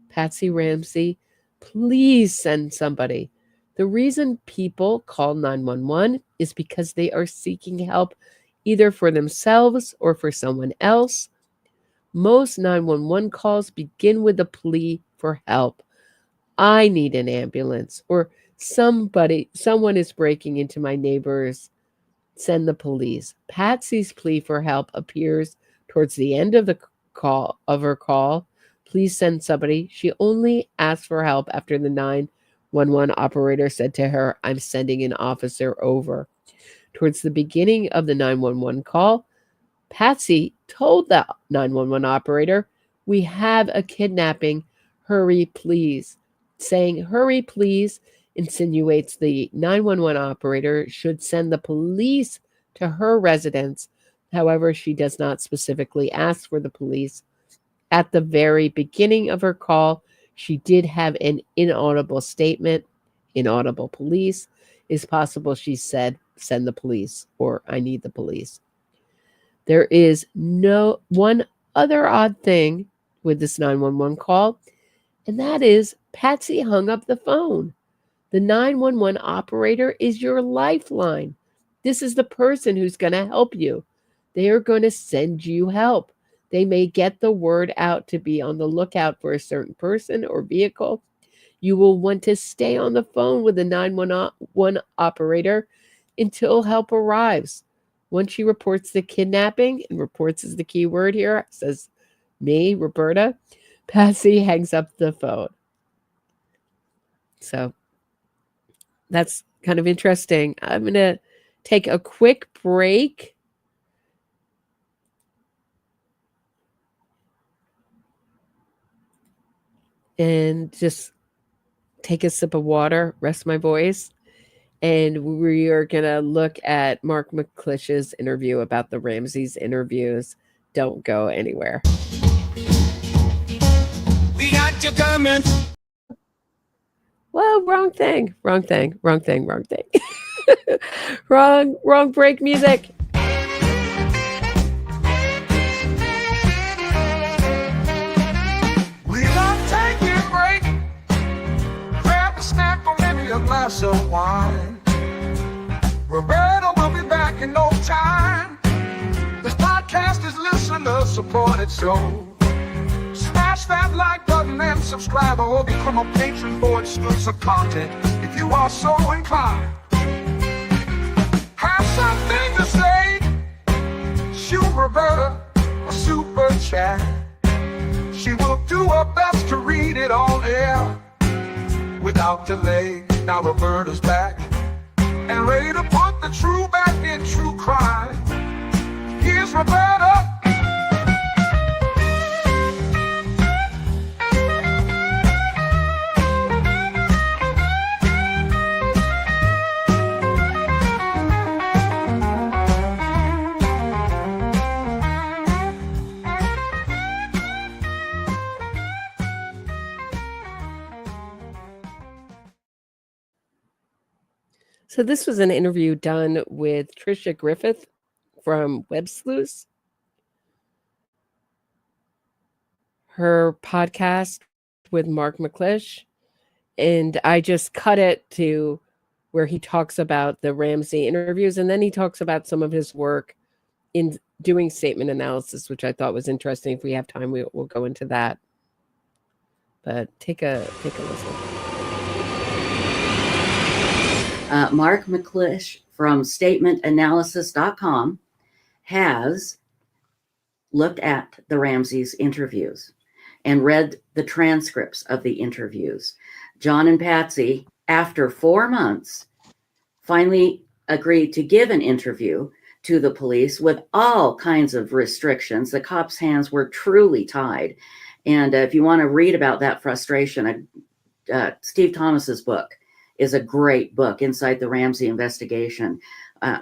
Patsy Ramsey, please send somebody. The reason people call 911 is because they are seeking help either for themselves or for someone else. Most 911 calls begin with a plea for help. I need an ambulance, or someone is breaking into my neighbor's. Send the police. Patsy's plea for help appears towards the end of her call. Please send somebody. She only asked for help after the 911 operator said to her, I'm sending an officer over. Towards the beginning of the 911 call, Patsy told the 911 operator, we have a kidnapping. Hurry, please. Saying hurry, please insinuates the 911 operator should send the police to her residence. However, she does not specifically ask for the police. At the very beginning of her call, she did have an inaudible statement. Inaudible police. It's possible she said, send the police, or I need the police. There is one other odd thing with this 911 call, and that is Patsy hung up the phone. The 911 operator is your lifeline. This is the person who's going to help you. They are going to send you help. They may get the word out to be on the lookout for a certain person or vehicle. You will want to stay on the phone with the 911 operator until help arrives. Once she reports the kidnapping, and reports is the key word here, says me, Roberta, Patsy hangs up the phone. So that's kind of interesting. I'm going to take a quick break. And just take a sip of water, rest my voice. And we are going to look at Mark McClish's interview about the Ramseys interviews. Don't go anywhere. We got you coming. Well, wrong thing. Wrong break music. We gonna take a break. Grab a snack or maybe a glass of wine. Roberta will be back in no time. This podcast is listener supported, so smash that like button and subscribe or become a patron for exclusive content if you are so inclined. Have something to say? Shoot Roberta a super chat. She will do her best to read it on air without delay. Now Roberta's back and ready to put the true back in true crime. Here's Roberta. So this was an interview done with Tricia Griffith from Web Sleuths. Her podcast with Mark McClish. And I just cut it to where he talks about the Ramsey interviews, and then he talks about some of his work in doing statement analysis, which I thought was interesting. If we have time, we'll go into that. But take a listen. Mark McClish from statementanalysis.com has looked at the Ramseys interviews and read the transcripts of the interviews. John and Patsy, after 4 months, finally agreed to give an interview to the police with all kinds of restrictions. The cops' hands were truly tied. And if you want to read about that frustration, Steve Thomas's book is a great book, Inside the Ramsey Investigation.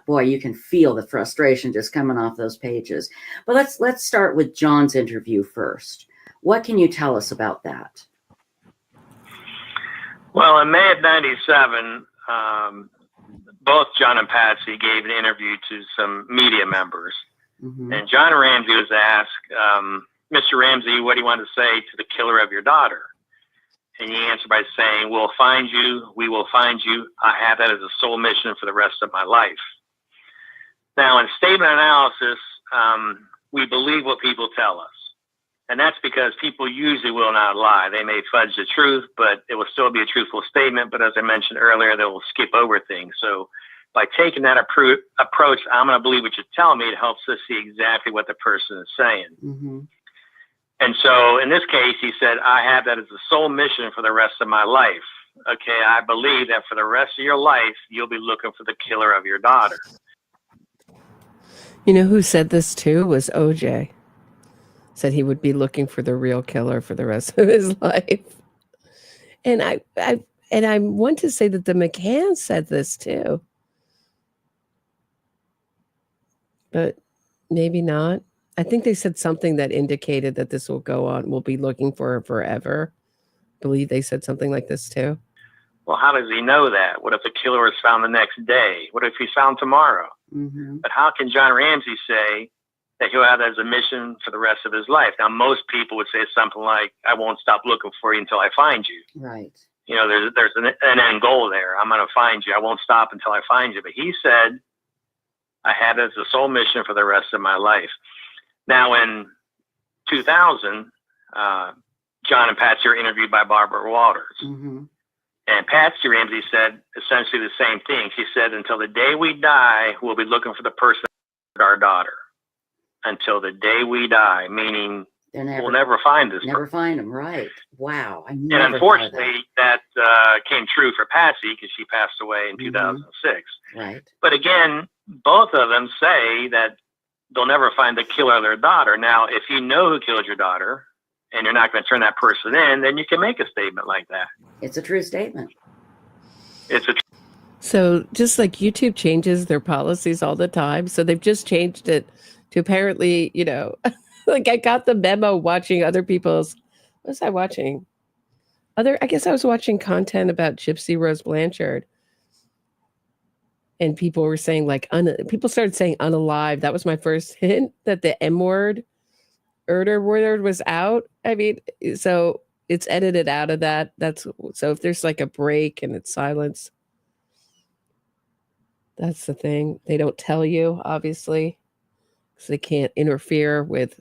Boy, you can feel the frustration just coming off those pages. But let's start with John's interview first. What can you tell us about that? Well, in May of '97, both John and Patsy gave an interview to some media members. Mm-hmm. And John Ramsey was asked, Mr. Ramsey, what do you want to say to the killer of your daughter? And he answered by saying, we'll find you. We will find you. I have that as a sole mission for the rest of my life. Now, in statement analysis, we believe what people tell us. And that's because people usually will not lie. They may fudge the truth, but it will still be a truthful statement. But as I mentioned earlier, they will skip over things. So by taking that approach, I'm going to believe what you're telling me. It helps us see exactly what the person is saying. Mm-hmm. And so in this case, he said, I have that as the sole mission for the rest of my life. Okay, I believe that for the rest of your life, you'll be looking for the killer of your daughter. You know who said this too was OJ. Said he would be looking for the real killer for the rest of his life. And I want to say that the McCann said this too. But maybe not. I think they said something that indicated that this will go on. We'll be looking for her forever. I believe they said something like this too. Well, how does he know that? What if the killer is found the next day? What if he's found tomorrow? Mm-hmm. But how can John Ramsey say that he'll have that as a mission for the rest of his life? Now, most people would say something like, I won't stop looking for you until I find you. Right. You know, there's an end goal there. I'm going to find you. I won't stop until I find you. But he said, I have it as a sole mission for the rest of my life. Now, in 2000, John and Patsy were interviewed by Barbara Walters. Mm-hmm. And Patsy Ramsey said essentially the same thing. She said, until the day we die, we'll be looking for the person who murdered our daughter. Until the day we die, meaning we'll never find this person. Never find them, right. Wow. And unfortunately, that came true for Patsy because she passed away in 2006. Right. But again, both of them say that they'll never find the killer of their daughter. Now, if you know who killed your daughter and you're not going to turn that person in, then you can make a statement like that. It's a true statement. So just like YouTube changes their policies all the time. So they've just changed it to apparently, you know, like I got the memo watching other people's, what was I watching? I guess I was watching content about Gypsy Rose Blanchard. And people were saying like, people started saying unalive. That was my first hint that the M word, word was out. I mean, so it's edited out of that. So if there's like a break and it's silence, that's the thing. They don't tell you, obviously, because they can't interfere with,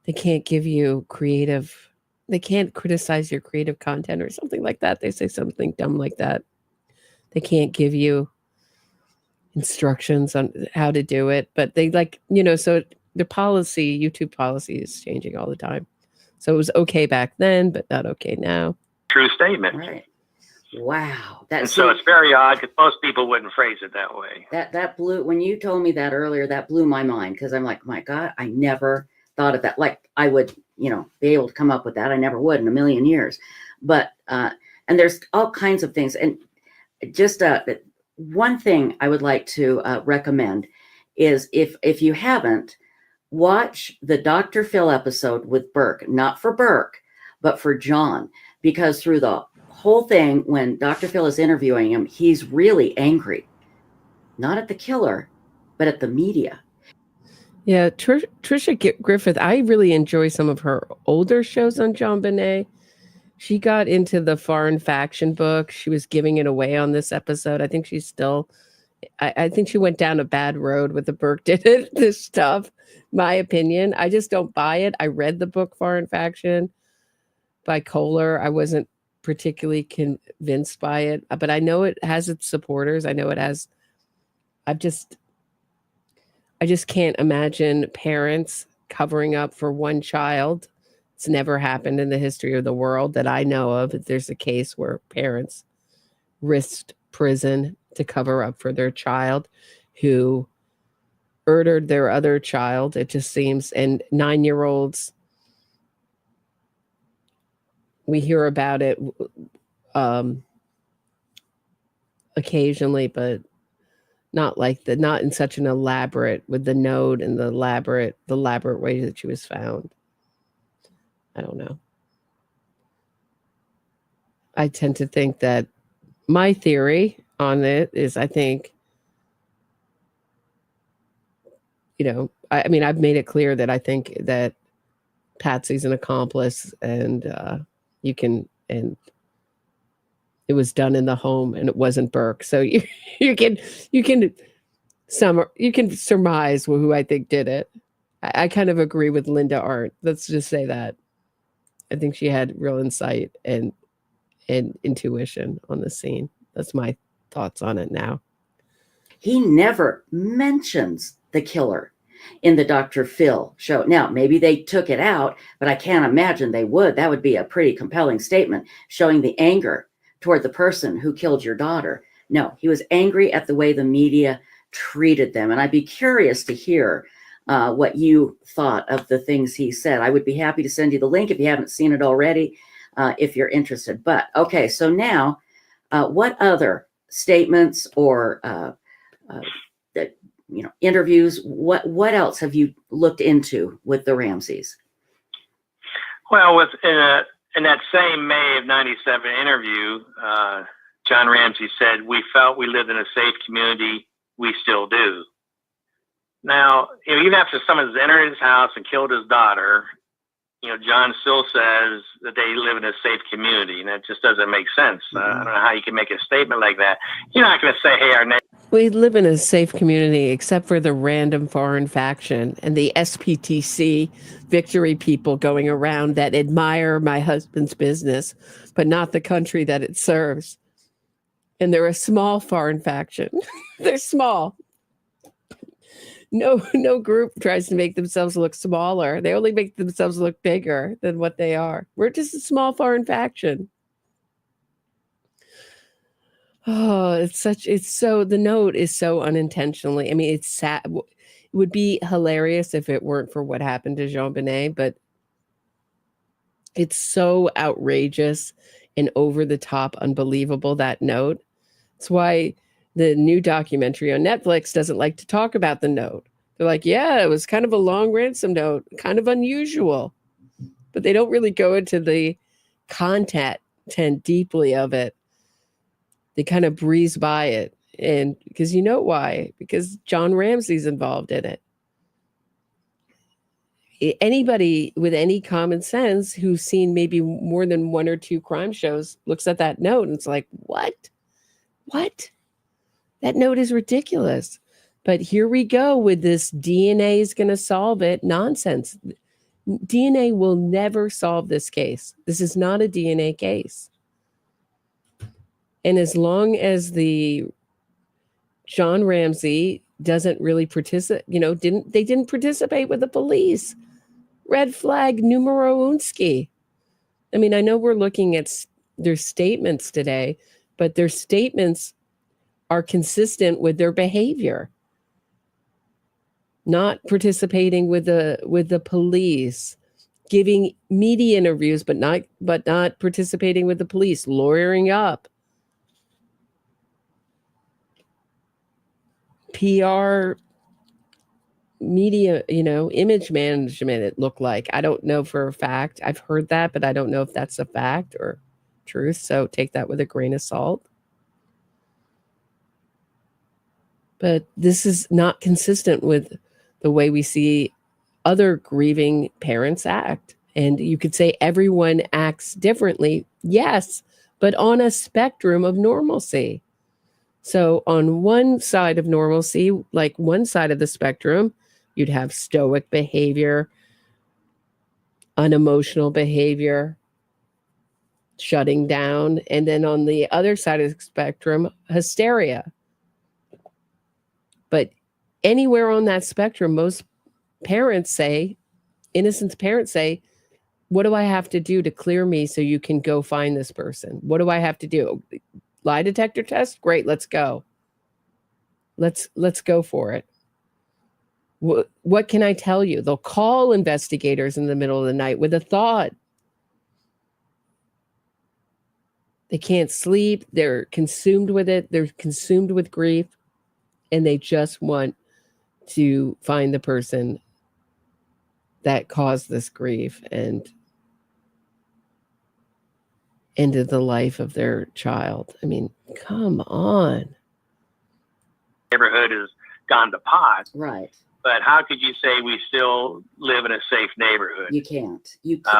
they can't give you they can't criticize your creative content or something like that. They say something dumb like that. They can't give you instructions on how to do it, but they like, you know, so the policy, YouTube policy is changing all the time. So it was okay back then, but not okay now. True statement. Right. Wow. So it's very odd because most people wouldn't phrase it that way. That blew, when you told me that earlier, that blew my mind because I'm like, my God, I never thought of that. Like I would, you know, be able to come up with that. I never would in a million years. But, and there's all kinds of things. And just one thing I would like to recommend is if you haven't, watch the Dr. Phil episode with Burke, not for Burke, but for John, because through the whole thing, when Dr. Phil is interviewing him, he's really angry, not at the killer, but at the media. Yeah, Tricia Griffith, I really enjoy some of her older shows on JonBenet. She got into the foreign faction book. She was giving it away on this episode. I think she's still, I think she went down a bad road with the Burke did it, this stuff. My opinion. I just don't buy it. I read the book Foreign Faction by Kohler. I wasn't particularly convinced by it, but I know it has its supporters. I know it has, I just can't imagine parents covering up for one child. It's never happened in the history of the world that I know of. If there's a case where parents risked prison to cover up for their child who murdered their other child, it just seems. And 9-year-olds, we hear about it occasionally, but not in such an elaborate, with the note and the elaborate way that she was found. I don't know. I tend to think that my theory on it is, I think, I mean, I've made it clear that I think that Patsy's an accomplice, and and it was done in the home, and it wasn't Burke. So you can surmise who I think did it. I kind of agree with Linda Arndt. Let's just say that. I think she had real insight and intuition on the scene. That's my thoughts on it now. He never mentions the killer in the Dr. Phil show. Now, maybe they took it out, but I can't imagine they would. That would be a pretty compelling statement showing the anger toward the person who killed your daughter. No, he was angry at the way the media treated them. And I'd be curious to hear what you thought of the things he said. I would be happy to send you the link if you haven't seen it already, if you're interested. But okay, so now, what other statements or interviews? What else have you looked into with the Ramseys? Well, in that same May of '97 interview, John Ramsey said, "We felt we lived in a safe community. We still do." Now, even after someone's entered his house and killed his daughter, John still says that they live in a safe community, and that just doesn't make sense. I don't know how you can make a statement like that. You're not going to say, "Hey, our neighbor." We live in a safe community, except for the random foreign faction and the SPTC victory people going around that admire my husband's business, but not the country that it serves. And they're a small foreign faction. They're small. No group tries to make themselves look smaller. They only make themselves look bigger than what they are. We're just a small foreign faction. Oh, the note is so unintentionally. I mean, it's sad. It would be hilarious if it weren't for what happened to JonBenet, but it's so outrageous and over the top, unbelievable, that note. It's why the new documentary on Netflix doesn't like to talk about the note. They're like, yeah, it was kind of a long ransom note, kind of unusual, but they don't really go into the content deeply of it. They kind of breeze by it. And because you know why? Because John Ramsey's involved in it. Anybody with any common sense who's seen maybe more than one or two crime shows looks at that note and it's like, what? That note is ridiculous. But here we go with this DNA is going to solve it nonsense. DNA will never solve this case. This is not a DNA case. And as long as the John Ramsey doesn't really participate, didn't participate with the police. Red flag numero unsky. I mean, I know we're looking at their statements today, but their statements are consistent with their behavior. Not participating with the police, giving media interviews, but not participating with the police, lawyering up. PR, media, image management, it looked like. I don't know for a fact. I've heard that, but I don't know if that's a fact or truth. So take that with a grain of salt. But this is not consistent with the way we see other grieving parents act. And you could say everyone acts differently. Yes, but on a spectrum of normalcy. So on one side of normalcy, like one side of the spectrum, you'd have stoic behavior, unemotional behavior, shutting down. And then on the other side of the spectrum, hysteria. But anywhere on that spectrum, most parents say, innocent parents say, what do I have to do to clear me so you can go find this person? What do I have to do? Lie detector test? Great, let's go. Let's go for it. What can I tell you? They'll call investigators in the middle of the night with a thought. They can't sleep. They're consumed with it. They're consumed with grief. And they just want to find the person that caused this grief and ended the life of their child. I mean, come on. Neighborhood has gone to pot. Right. But how could you say we still live in a safe neighborhood? You can't.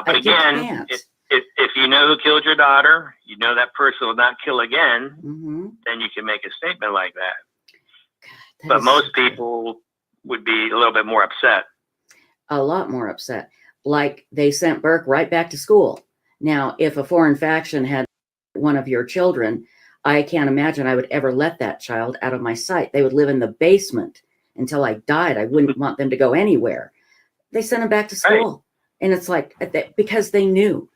But again, if you know who killed your daughter, you know that person will not kill again, then you can make a statement like that. But most people would be a little bit more upset. A lot more upset. Like they sent Burke right back to school. Now, if a foreign faction had one of your children, I can't imagine I would ever let that child out of my sight. They would live in the basement until I died. I wouldn't want them to go anywhere. They sent him back to school. Right. And it's like, because they knew.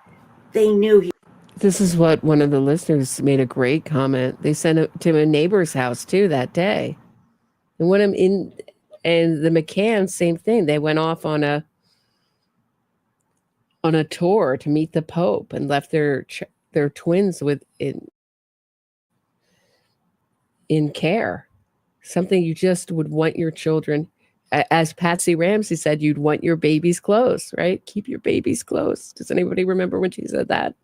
This is what one of the listeners made a great comment. They sent it to a neighbor's house too that day. And when I'm in, and the McCanns, same thing. They went off on a tour to meet the Pope and left their twins in care. Something you just would want your children, as Patsy Ramsey said, you'd want your babies close, right? Keep your babies close. Does anybody remember when she said that?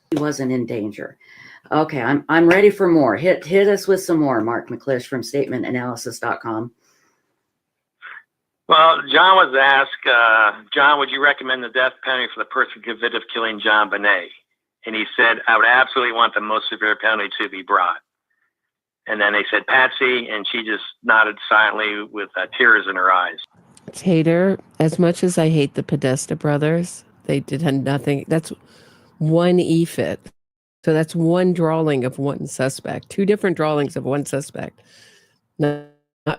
He wasn't in danger. Okay, I'm ready for more. Hit us with some more, Mark McClish from statementanalysis.com. Well, John was asked, John, would you recommend the death penalty for the person convicted of killing JonBenet? And he said, I would absolutely want the most severe penalty to be brought. And then they said, Patsy, and she just nodded silently with tears in her eyes. Tater, as much as I hate the Podesta brothers, they did nothing. That's one EFIT. So that's one drawing of one suspect. Two different drawings of one suspect. Not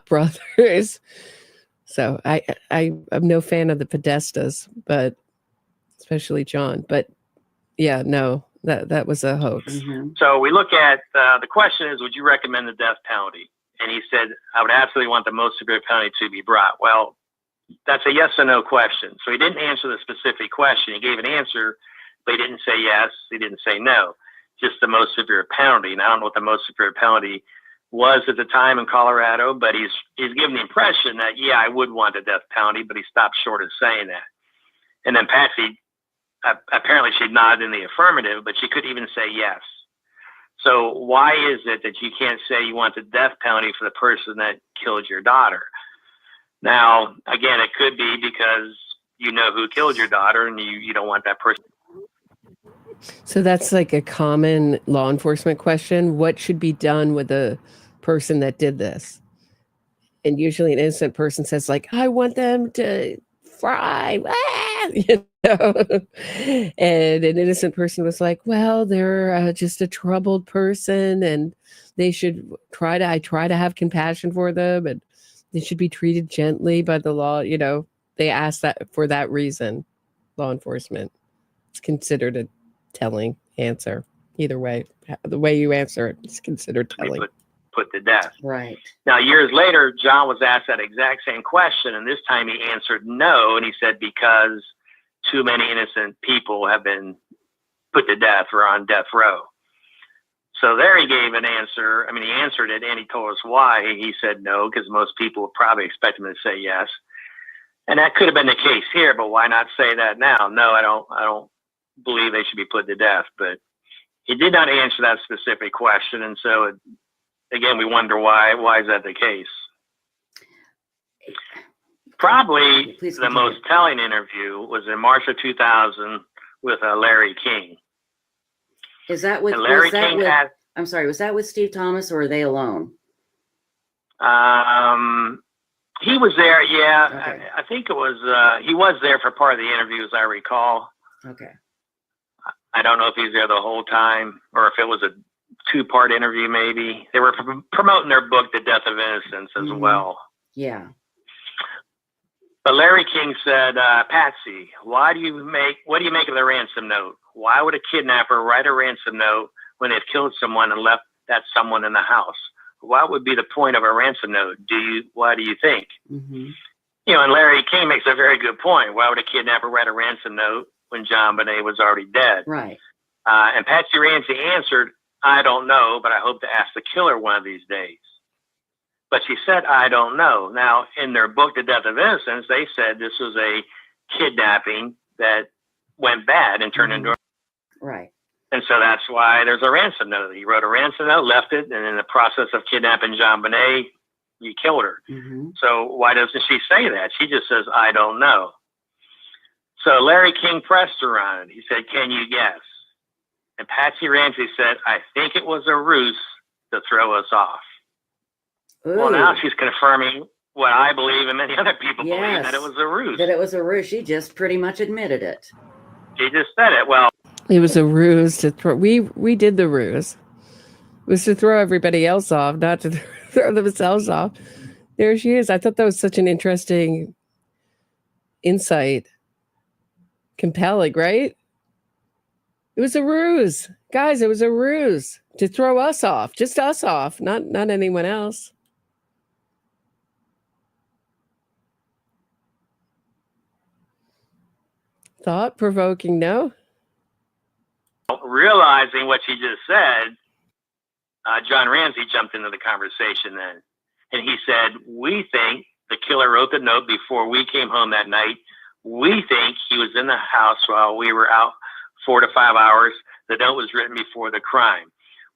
brothers. So I'm no fan of the Podestas, but especially John. But yeah, no, that was a hoax. So we look at the question is, would you recommend the death penalty? And he said, I would absolutely want the most severe penalty to be brought. Well, that's a yes or no question. So he didn't answer the specific question. He gave an answer, but he didn't say yes. He didn't say no. Just the most severe penalty. And I don't know what the most severe penalty was at the time in Colorado, but he's given the impression that, yeah, I would want a death penalty, but he stopped short of saying that. And then Patsy, apparently she nodded in the affirmative, but she couldn't even say yes. So why is it that you can't say you want the death penalty for the person that killed your daughter? Now, again, it could be because you know who killed your daughter and you don't want that person. So that's like a common law enforcement question. What should be done with the person that did this? And usually an innocent person says, like, I want them to fry. You know? And an innocent person was like, well, they're just a troubled person and they should try to have compassion for them and they should be treated gently by the law. You know, they asked that for that reason. Law enforcement. It's considered a telling answer. Either way, the way you answer it is considered telling. Put to death. Right. Now, years later, John was asked that exact same question, and this time he answered no, and he said because too many innocent people have been put to death or on death row. So there he gave an answer. I mean, he answered it, and he told us why. He said no, because most people would probably expect him to say yes. And that could have been the case here, but why not say that now? No, I don't believe they should be put to death. But he did not answer that specific question, and so again, we wonder why is that the case? Probably Please the continue. most telling interview was in March of 2000 with Larry King. Is that with, And Larry was that King with, had, I'm sorry, was that with Steve Thomas or are they alone? he was there, yeah. Okay. I think it was, he was there for part of the interview, as I recall. Okay. I don't know if he's there the whole time or if it was a 2-part interview, maybe. They were promoting their book, The Death of Innocence, as well. Yeah. But Larry King said, Patsy, what do you make of the ransom note? Why would a kidnapper write a ransom note when they've killed someone and left that someone in the house? What would be the point of a ransom note? What do you think? Mm-hmm. You know, and Larry King makes a very good point. Why would a kidnapper write a ransom note when JonBenet was already dead? Right. And Patsy Ramsey answered, I don't know, but I hope to ask the killer one of these days. But she said, I don't know. Now, in their book, The Death of Innocence, they said this was a kidnapping that went bad and turned into a... Right. And so that's why there's a ransom note. He wrote a ransom note, left it, and in the process of kidnapping JonBenet, you killed her. Mm-hmm. So why doesn't she say that? She just says, I don't know. So Larry King pressed her on it. He said, can you guess? And Patsy Ramsey said, I think it was a ruse to throw us off. Ooh. Well, now she's confirming what I believe and many other people believe, Yes. that it was a ruse. That it was a ruse. She just pretty much admitted it. She just said it. Well, It was a ruse to throw. We did the ruse. It was to throw everybody else off, not to throw themselves off. There she is. I thought that was such an interesting insight. Compelling, right? It was a ruse. Guys, it was a ruse to throw us off. Just us off, not anyone else. Thought-provoking, no? realizing what she just said, John Ramsey jumped into the conversation then. And he said, we think the killer wrote the note before we came home that night. We think he was in the house while we were out 4 to 5 hours. The note was written before the crime.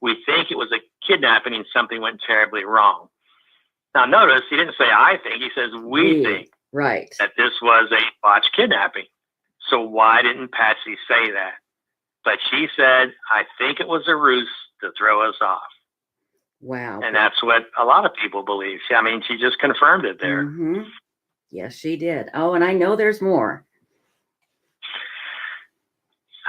We think it was a kidnapping and something went terribly wrong. Now, notice he didn't say I think. He says we think right that this was a botched kidnapping. So why didn't Patsy say that? But she said, I think it was a ruse to throw us off. Wow. And that's what a lot of people believe. I mean, she just confirmed it there. Mm-hmm. Yes, she did. Oh, and I know there's more.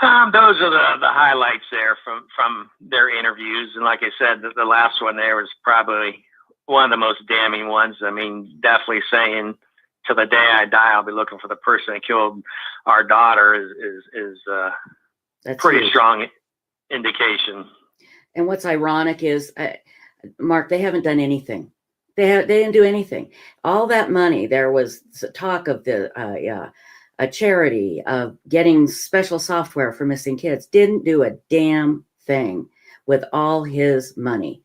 Those are the highlights there from their interviews. And like I said, the last one there was probably one of the most damning ones. I mean, definitely saying, till the day I die, I'll be looking for the person that killed our daughter is That's pretty huge. strong indication. And what's ironic is, Mark, they haven't done anything. They didn't do anything. All that money, there was talk of a charity of getting special software for missing kids. Didn't do a damn thing with all his money.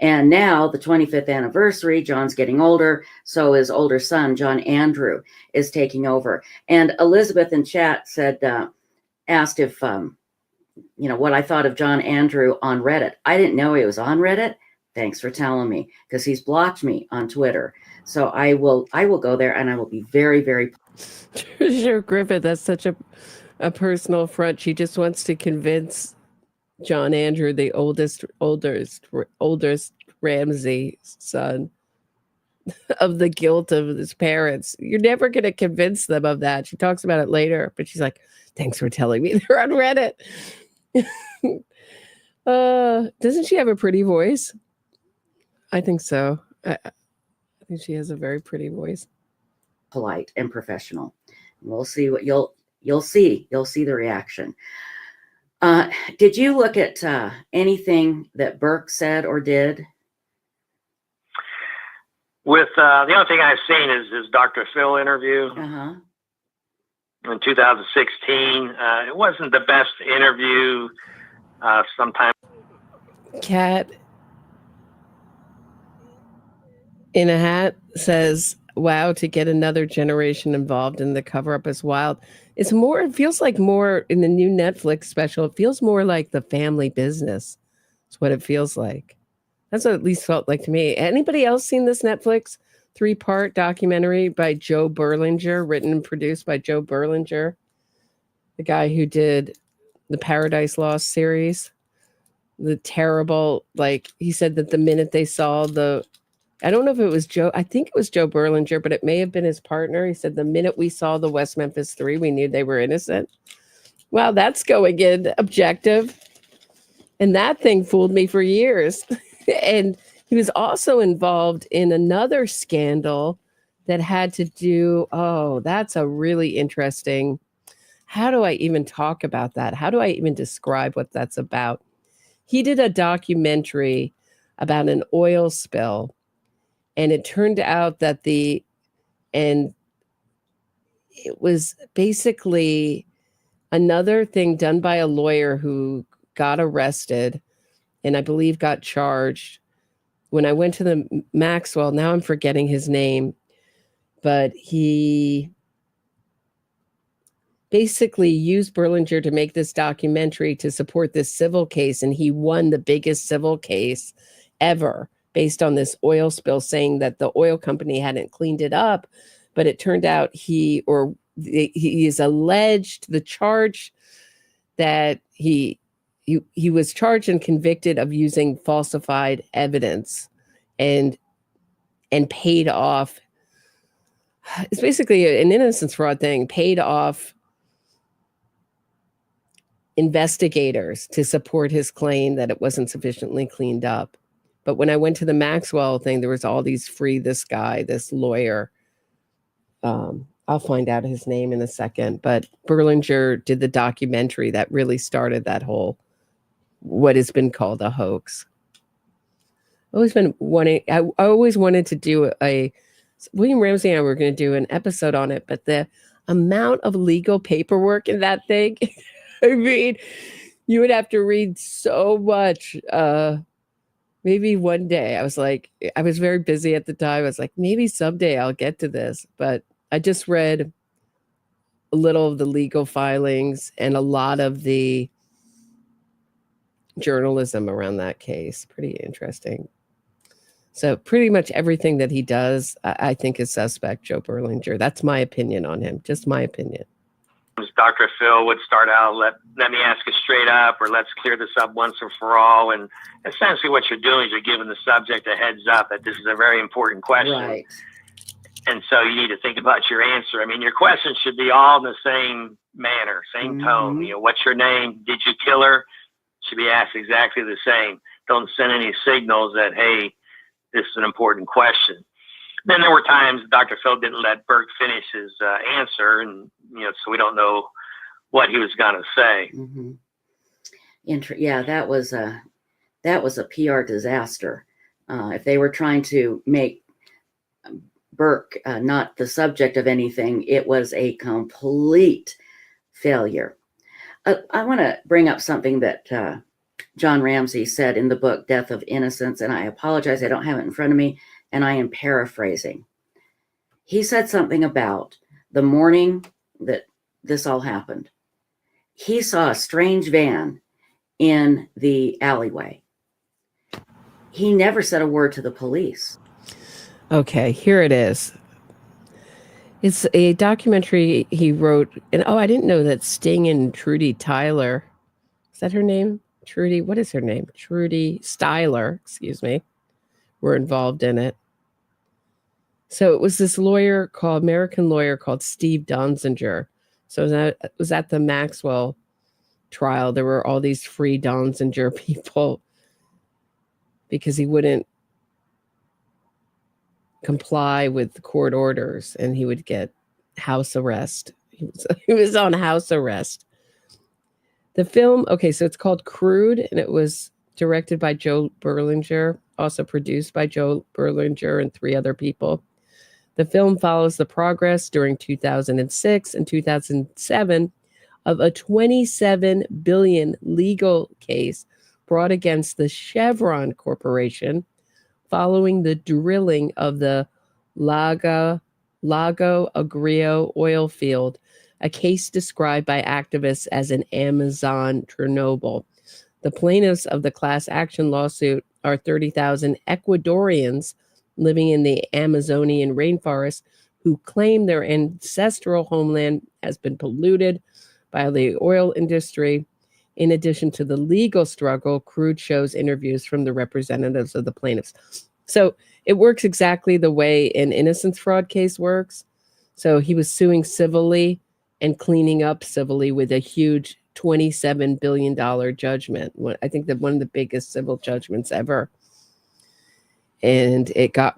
And now the 25th anniversary, John's getting older. So his older son, John Andrew, is taking over. And Elizabeth in chat said, asked if, what I thought of John Andrew on Reddit. I didn't know he was on Reddit. Thanks for telling me, because he's blocked me on Twitter. So I will go there and I will be very, very. Sure, Griffith, that's such a personal front. She just wants to convince John Andrew, the oldest Ramsey son, of the guilt of his parents. You're never going to convince them of that. She talks about it later, but she's like, thanks for telling me they're on Reddit. Doesn't she have a pretty voice? I think so. I think she has a very pretty voice. Polite and professional. We'll see what you'll see the reaction. Did you look at anything that Burke said or did? With the only thing I've seen is his Dr. Phil interview in 2016. It wasn't the best interview. Sometimes. Cat in a hat says, wow, to get another generation involved in the cover-up is wild. It feels like more in the new Netflix special. It feels more like the family business. It's what it feels like. That's what it at least felt like to me. Anybody else seen this Netflix 3-part documentary by Joe Berlinger, written and produced by Joe Berlinger, the guy who did the Paradise Lost series. The terrible, like, he said that the minute they saw I don't know if it was Joe, I think it was Joe Berlinger, but it may have been his partner. He said the minute we saw the West Memphis 3, we knew they were innocent. Wow, that's going in objective. And that thing fooled me for years. And he was also involved in another scandal that had to do, that's a really interesting, how do I even talk about that? How do I even describe what that's about? He did a documentary about an oil spill, and it turned out that it was basically another thing done by a lawyer who got arrested and I believe got charged. When I went to the Maxwell, now I'm forgetting his name, but he basically used Berlinger to make this documentary to support this civil case, and he won the biggest civil case ever based on this oil spill, saying that the oil company hadn't cleaned it up. But it turned out he is alleged, the charge that he was charged and convicted of using falsified evidence and paid off. It's basically an innocence fraud thing, paid off investigators to support his claim that it wasn't sufficiently cleaned up. But when I went to the Maxwell thing, there was all these this lawyer. I'll find out his name in a second, but Berlinger did the documentary that really started that whole, what has been called a hoax. I always wanted to do William Ramsey and I were going to do an episode on it, but the amount of legal paperwork in that thing, I mean, you would have to read so much. Maybe one day I was very busy at the time. I was like, maybe someday I'll get to this, but I just read a little of the legal filings and a lot of the journalism around that case. Pretty interesting. So pretty much everything that he does, I think is suspect, Joe Berlinger. That's my opinion on him, just my opinion. Dr. Phil would start out, let me ask you straight up, or let's clear this up once and for all. And essentially what you're doing is you're giving the subject a heads up that this is a very important question. Right. And so you need to think about your answer. I mean, your questions should be all in the same manner, same tone. You know, what's your name? Did you kill her? Should be asked exactly the same. Don't send any signals that, hey, this is an important question. Then there were times Dr. Phil didn't let Burke finish his answer, and so we don't know what he was going to say. Mm-hmm. Yeah, that was a PR disaster. If they were trying to make Burke not the subject of anything, it was a complete failure. I want to bring up something that John Ramsey said in the book Death of Innocence, and I apologize, I don't have it in front of me, and I am paraphrasing. He said something about the morning that this all happened. He saw a strange van in the alleyway. He never said a word to the police. Okay, here it is. It's a documentary he wrote. And I didn't know that Sting and Trudy Tyler, is that her name? Trudy, what is her name? Trudy Styler, excuse me, were involved in it. So it was this American lawyer called Steve Donziger. So it was at the Maxwell trial. There were all these free Donziger people because he wouldn't comply with the court orders and he would get house arrest. He was on house arrest. The film, so it's called Crude, and it was directed by Joe Berlinger, also produced by Joe Berlinger and 3 other people. The film follows the progress during 2006 and 2007 of a $27 billion legal case brought against the Chevron Corporation following the drilling of the Lago Agrio oil field, a case described by activists as an Amazon Chernobyl. The plaintiffs of the class action lawsuit are 30,000 Ecuadorians living in the Amazonian rainforest who claim their ancestral homeland has been polluted by the oil industry. In addition to the legal struggle, Crude shows interviews from the representatives of the plaintiffs. So it works exactly the way an innocence fraud case works. So he was suing civilly and cleaning up civilly with a huge $27 billion judgment. I think that one of the biggest civil judgments ever. And it got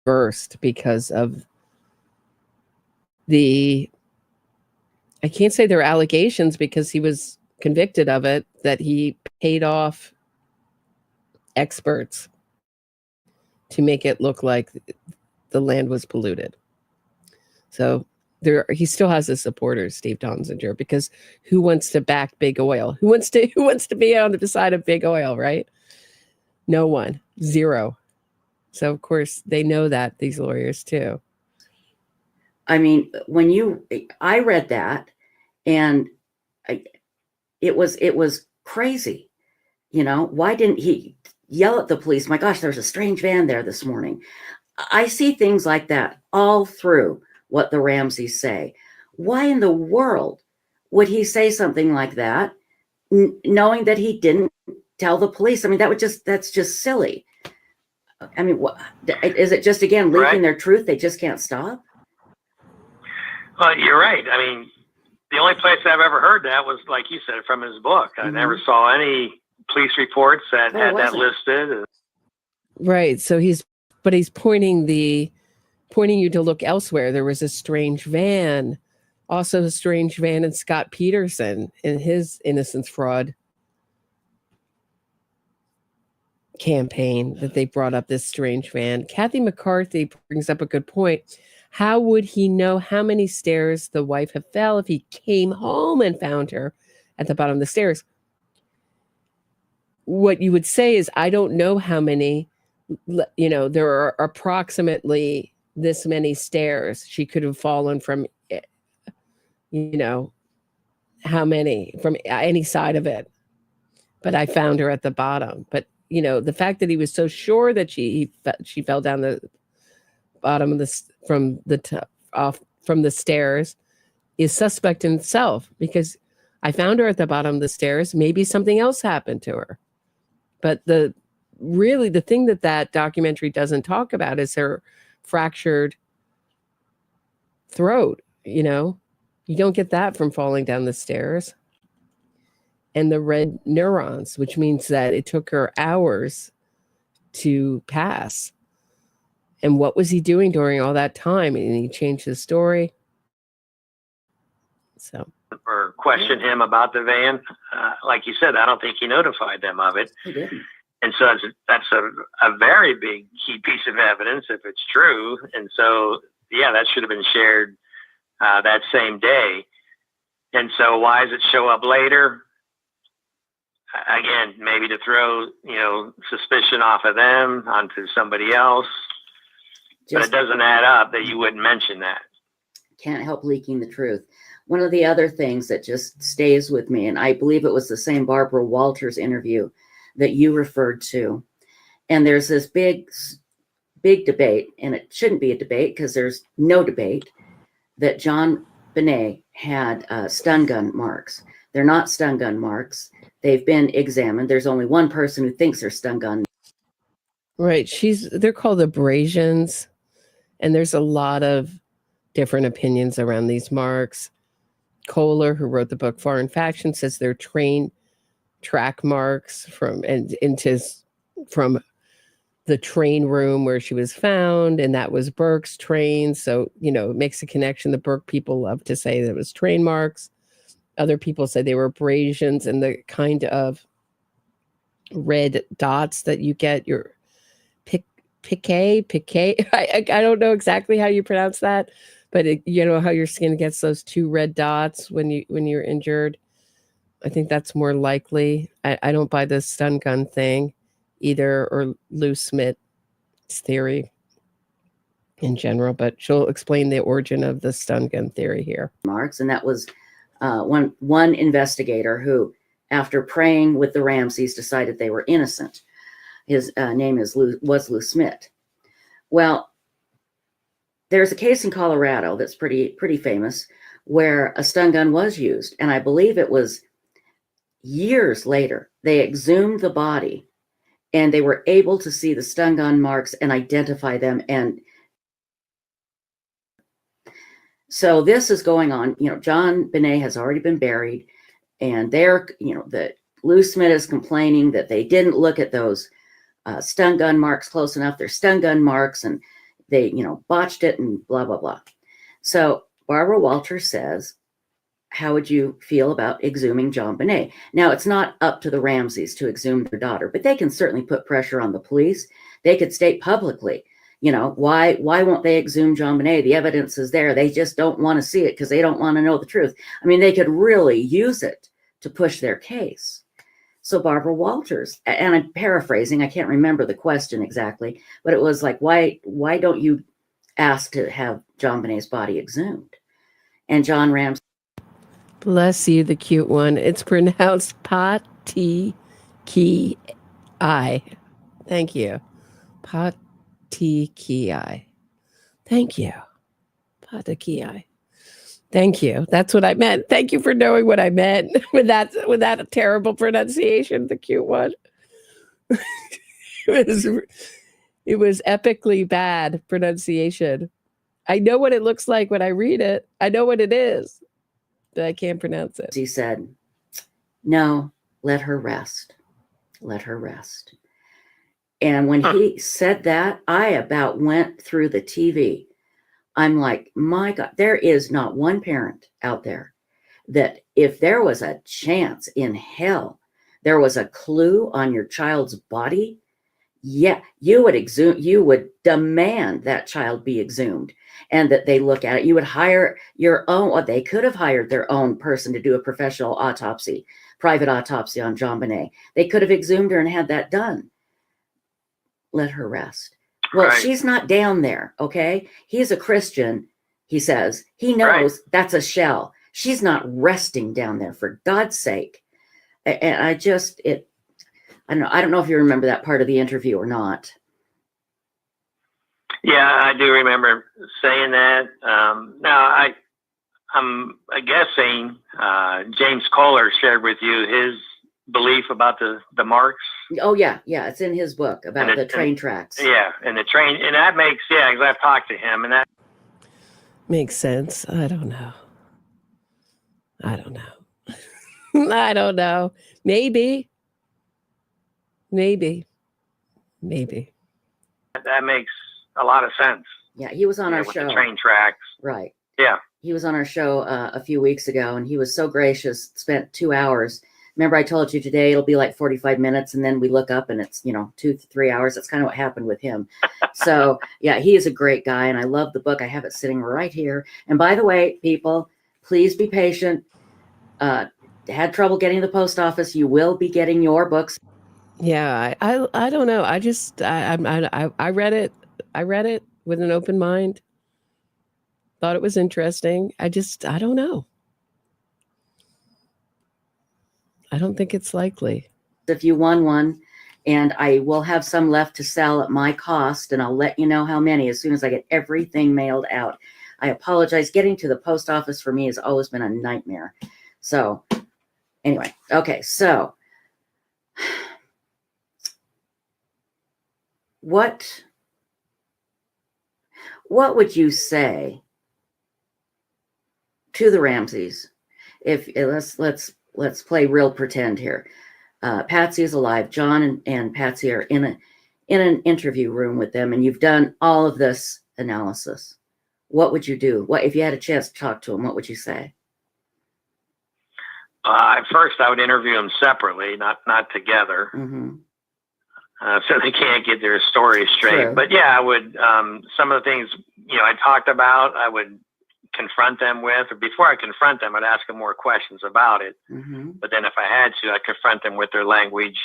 reversed because of I can't say they're allegations because he was convicted of it, that he paid off experts to make it look like the land was polluted. So he still has his supporters, Steve Donziger, because who wants to back big oil? Who wants to be on the side of big oil, right? No one. Zero. So of course they know that, these lawyers too. I mean, I read that, and it was crazy. You know, why didn't he yell at the police? My gosh, there's a strange van there this morning. I see things like that all through what the Ramseys say. Why in the world would he say something like that, knowing that he didn't tell the police? I mean, that's just silly. I mean, is it just, again, leaking their truth? They just can't stop? Well, you're right. I mean, the only place I've ever heard that was, like you said, from his book. I never saw any police reports that had that listed. Right. So he's pointing you to look elsewhere. There was a strange van, also a strange van in Scott Peterson in his innocence fraud campaign that they brought up this strange van. Kathy McCarthy brings up a good point. How would he know how many stairs the wife had fell if he came home and found her at the bottom of the stairs? What you would say is, I don't know how many, you know, there are approximately this many stairs she could have fallen from, you know, how many from any side of it. But I found her at the bottom. But, you know, the fact that he was so sure that she fell down the bottom of from the stairs is suspect in itself, because I found her at the bottom of the stairs. Maybe something else happened to her. But the thing that documentary doesn't talk about is her fractured throat. You know, you don't get that from falling down the stairs. And the red neurons, which means that it took her hours to pass. And what was he doing during all that time? And he changed his story. So, or question him about the van. Like you said, I don't think he notified them of it. He didn't. And so that's a very big key piece of evidence if it's true. And so, yeah, that should have been shared that same day. And so why does it show up later? Again, maybe to throw, you know, suspicion off of them onto somebody else. But it doesn't add up that you wouldn't mention that. Can't help leaking the truth. One of the other things that just stays with me, and I believe it was the same Barbara Walters interview that you referred to. And there's this big debate, and it shouldn't be a debate because there's no debate, that JonBenet had stun gun marks. They're not stun gun marks. They've been examined. There's only one person who thinks they're stun gun. right. They're called abrasions. And there's a lot of different opinions around these marks. Kohler, who wrote the book Foreign Faction, says they're train track marks from the train room where she was found, and that was Burke's train. So, you know, it makes a connection. The Burke people love to say that it was train marks. Other people say they were abrasions, and the kind of red dots that you get, your piquet. I don't know exactly how you pronounce that, but you know how your skin gets those two red dots when you're injured. I think that's more likely. I don't buy the stun gun thing either, or Lou Smith's theory in general, but she'll explain the origin of the stun gun theory here. Marks, and that was one investigator who, after praying with the Ramseys, decided they were innocent. His name was Lou Smith. Well, there's a case in Colorado that's pretty famous where a stun gun was used. And I believe it was years later, they exhumed the body and they were able to see the stun gun marks and identify them. And so this is going on. JonBenet has already been buried, and the Lou Smith is complaining that they didn't look at those stun gun marks close enough. They're stun gun marks, and they, botched it and blah, blah, blah. So Barbara Walters says, how would you feel about exhuming JonBenet? Now, it's not up to the Ramseys to exhume their daughter, but they can certainly put pressure on the police. They could state publicly, why won't they exhume JonBenet? The evidence is there. They just don't want to see it because they don't want to know the truth. I mean, they could really use it to push their case. So Barbara Walters, and I'm paraphrasing, I can't remember the question exactly, but it was like, why don't you ask to have JonBenet's body exhumed? And John Ramsey. Bless you, the cute one. It's pronounced Patsy. Thank you. Patsy. Thank you. Patsy. Thank you. That's what I meant. Thank you for knowing what I meant with that terrible pronunciation, the cute one. It was epically bad pronunciation. I know what it looks like when I read it. I know what it is, but I can't pronounce it. He said, no, let her rest. Let her rest. And when he said that, I about went through the TV. I'm like, my God, there is not one parent out there that if there was a chance in hell, there was a clue on your child's body, yeah, you would demand that child be exhumed and that they look at it. You would hire your own, or they could have hired their own person to do a professional autopsy, private autopsy on JonBenet. They could have exhumed her and had that done. Let her rest. Well, Right. She's not down there, okay? He's a Christian, he says. He knows that's a shell. She's not resting down there, for God's sake. And I don't know if you remember that part of the interview or not. Yeah, I do remember saying that. Now, I'm guessing James Kohler shared with you his belief about the marks. Oh, yeah. It's in his book about the train tracks. Yeah, and the train, and that makes, because I've talked to him, and that Makes sense. I don't know. I don't know. Maybe. that makes a lot of sense. Yeah, he was on our with show. the train tracks. Right. Yeah. He was on our show a few weeks ago, and he was so gracious, spent 2 hours. Remember, I told you today it'll be like 45 minutes, and then we look up and it's, 2 to 3 hours. That's kind of what happened with him. So, yeah, he is a great guy, and I love the book. I have it sitting right here. And by the way, people, please be patient. Had trouble getting to the post office. You will be getting your books. Yeah, I don't know. I read it. I read it with an open mind. Thought it was interesting. I don't know. I don't think it's likely. If you won one, and I will have some left to sell at my cost, and I'll let you know how many as soon as I get everything mailed out. I apologize. Getting to the post office for me has always been a nightmare. So anyway, okay. So what would you say to the Ramseys if let's play real pretend here? Patsy is alive. John and Patsy are in an interview room with them, and you've done all of this analysis. What would you do? What if you had a chance to talk to them? What would you say? First, I would interview them separately, not together, Mm-hmm. so they can't get their story straight. True. But yeah, I would. Some of the things I talked about, I would confront them with, or before I confront them, I'd ask them more questions about it. Mm-hmm. But then if I had to, I'd confront them with their language.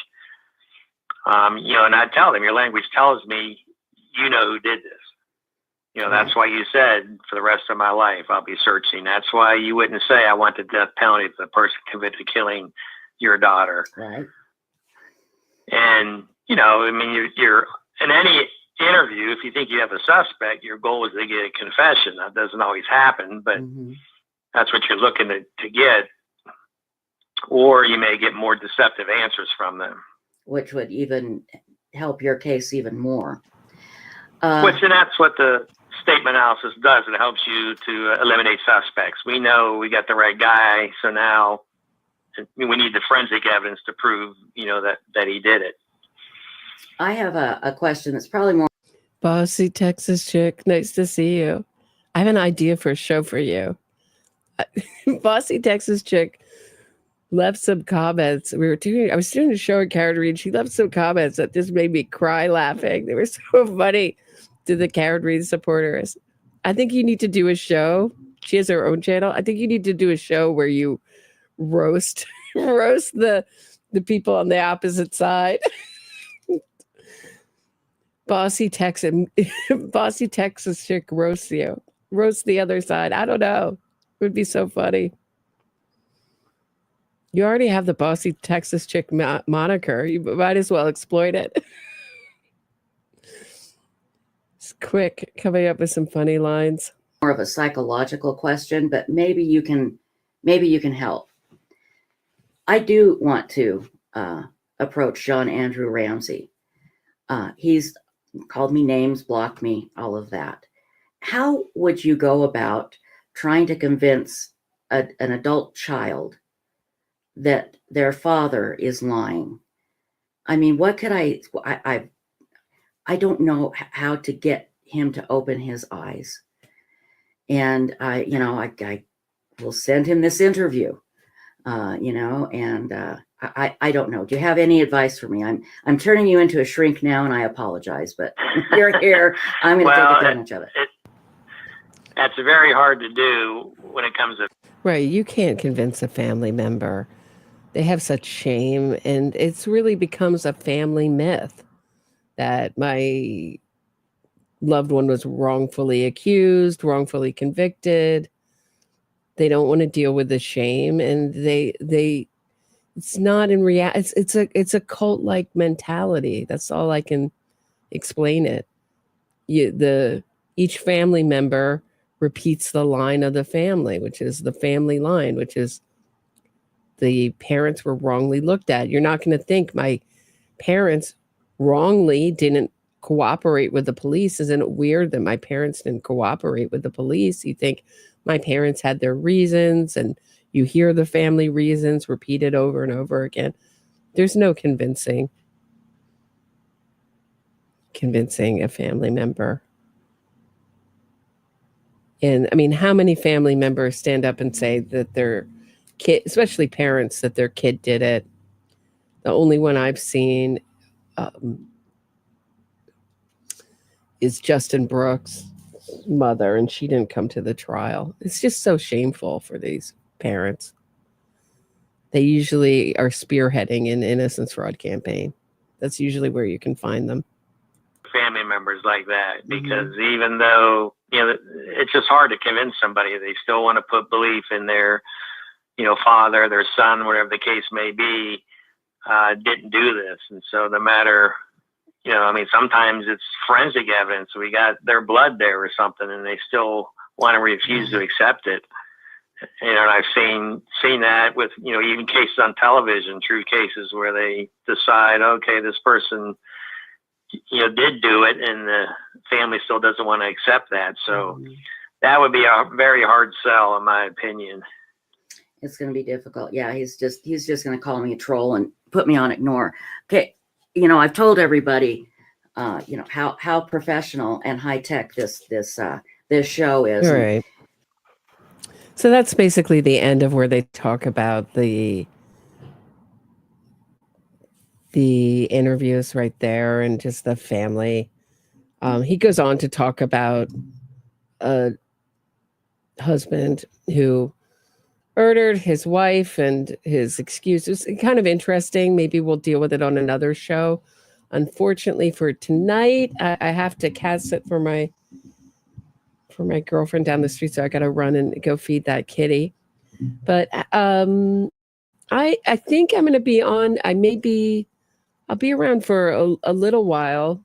And I'd tell them, your language tells me, who did this. That's why you said for the rest of my life, I'll be searching. That's why you wouldn't say I want the death penalty for the person committed to killing your daughter. Right. And, you're in interview, if you think you have a suspect, your goal is to get a confession. That doesn't always happen, but that's what you're looking to get. Or you may get more deceptive answers from them. Which would even help your case even more. And that's what the statement analysis does. It helps you to eliminate suspects. We know we got the right guy, so now we need the forensic evidence to prove, that he did it. I have a question that's probably more. Bossy Texas chick, nice to see you. I have an idea for a show for you. Bossy Texas chick left some comments. I was doing a show at Karen Reed. She left some comments that just made me cry laughing. They were so funny to the Karen Reed supporters. I think you need to do a show. She has her own channel. I think you need to do a show where you roast the people on the opposite side. Bossy Texas chick roast you. Roast the other side. I don't know. It would be so funny. You already have the Bossy Texas chick moniker. You might as well exploit it. It's quick, coming up with some funny lines. More of a psychological question, but maybe you can help. I do want to approach John Andrew Ramsey. He's called me names, blocked me, all of that. How would you go about trying to convince an adult child that their father is lying? I mean, what could I don't know how to get him to open his eyes. And I will send him this interview, I don't know. Do you have any advice for me? I'm turning you into a shrink now, and I apologize, but you're here. I'm going to take advantage of it. That's very hard to do when it comes to. Right. You can't convince a family member. They have such shame, and it's really becomes a family myth that my loved one was wrongfully accused, wrongfully convicted. They don't want to deal with the shame, and it's not in reality. It's a cult-like mentality. That's all I can explain it. Each family member repeats the line of the family, which is the family line, which is the parents were wrongly looked at. You're not going to think my parents wrongly didn't cooperate with the police. Isn't it weird that my parents didn't cooperate with the police? You think my parents had their reasons, and you hear the family reasons repeated over and over again. There's no convincing a family member. And I mean, how many family members stand up and say that their kid, especially parents, that their kid did it? The only one I've seen is Justin Brooks' mother, and she didn't come to the trial. It's just so shameful for these parents. They usually are spearheading an innocence fraud campaign. That's usually where you can find them. Family members like that, because even though, it's just hard to convince somebody, they still want to put belief in their, father, their son, whatever the case may be, didn't do this. And so no matter, sometimes it's forensic evidence. We got their blood there or something, and they still want to refuse to accept it. And I've seen that with, even cases on television, true cases where they decide, okay, this person, did do it, and the family still doesn't want to accept that. So that would be a very hard sell, in my opinion. It's going to be difficult. Yeah, he's just going to call me a troll and put me on ignore. Okay, I've told everybody, how professional and high tech this show is. All right. So that's basically the end of where they talk about the interviews right there, and just the family. He goes on to talk about a husband who murdered his wife and his excuses. Kind of interesting. Maybe we'll deal with it on another show. Unfortunately for tonight, I have to cast it for my girlfriend down the street, so I got to run and go feed that kitty. But I think I'm going to be on. I'll be around for a little while.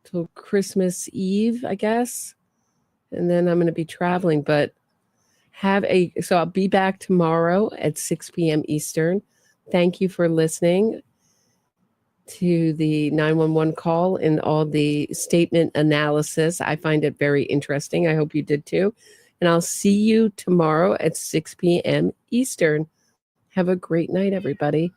till Christmas Eve, I guess. And then I'm going to be traveling, but so I'll be back tomorrow at 6 p.m. Eastern. Thank you for listening to the 911 call and all the statement analysis. I find it very interesting. I hope you did too. And I'll see you tomorrow at 6 p.m. Eastern. Have a great night, everybody.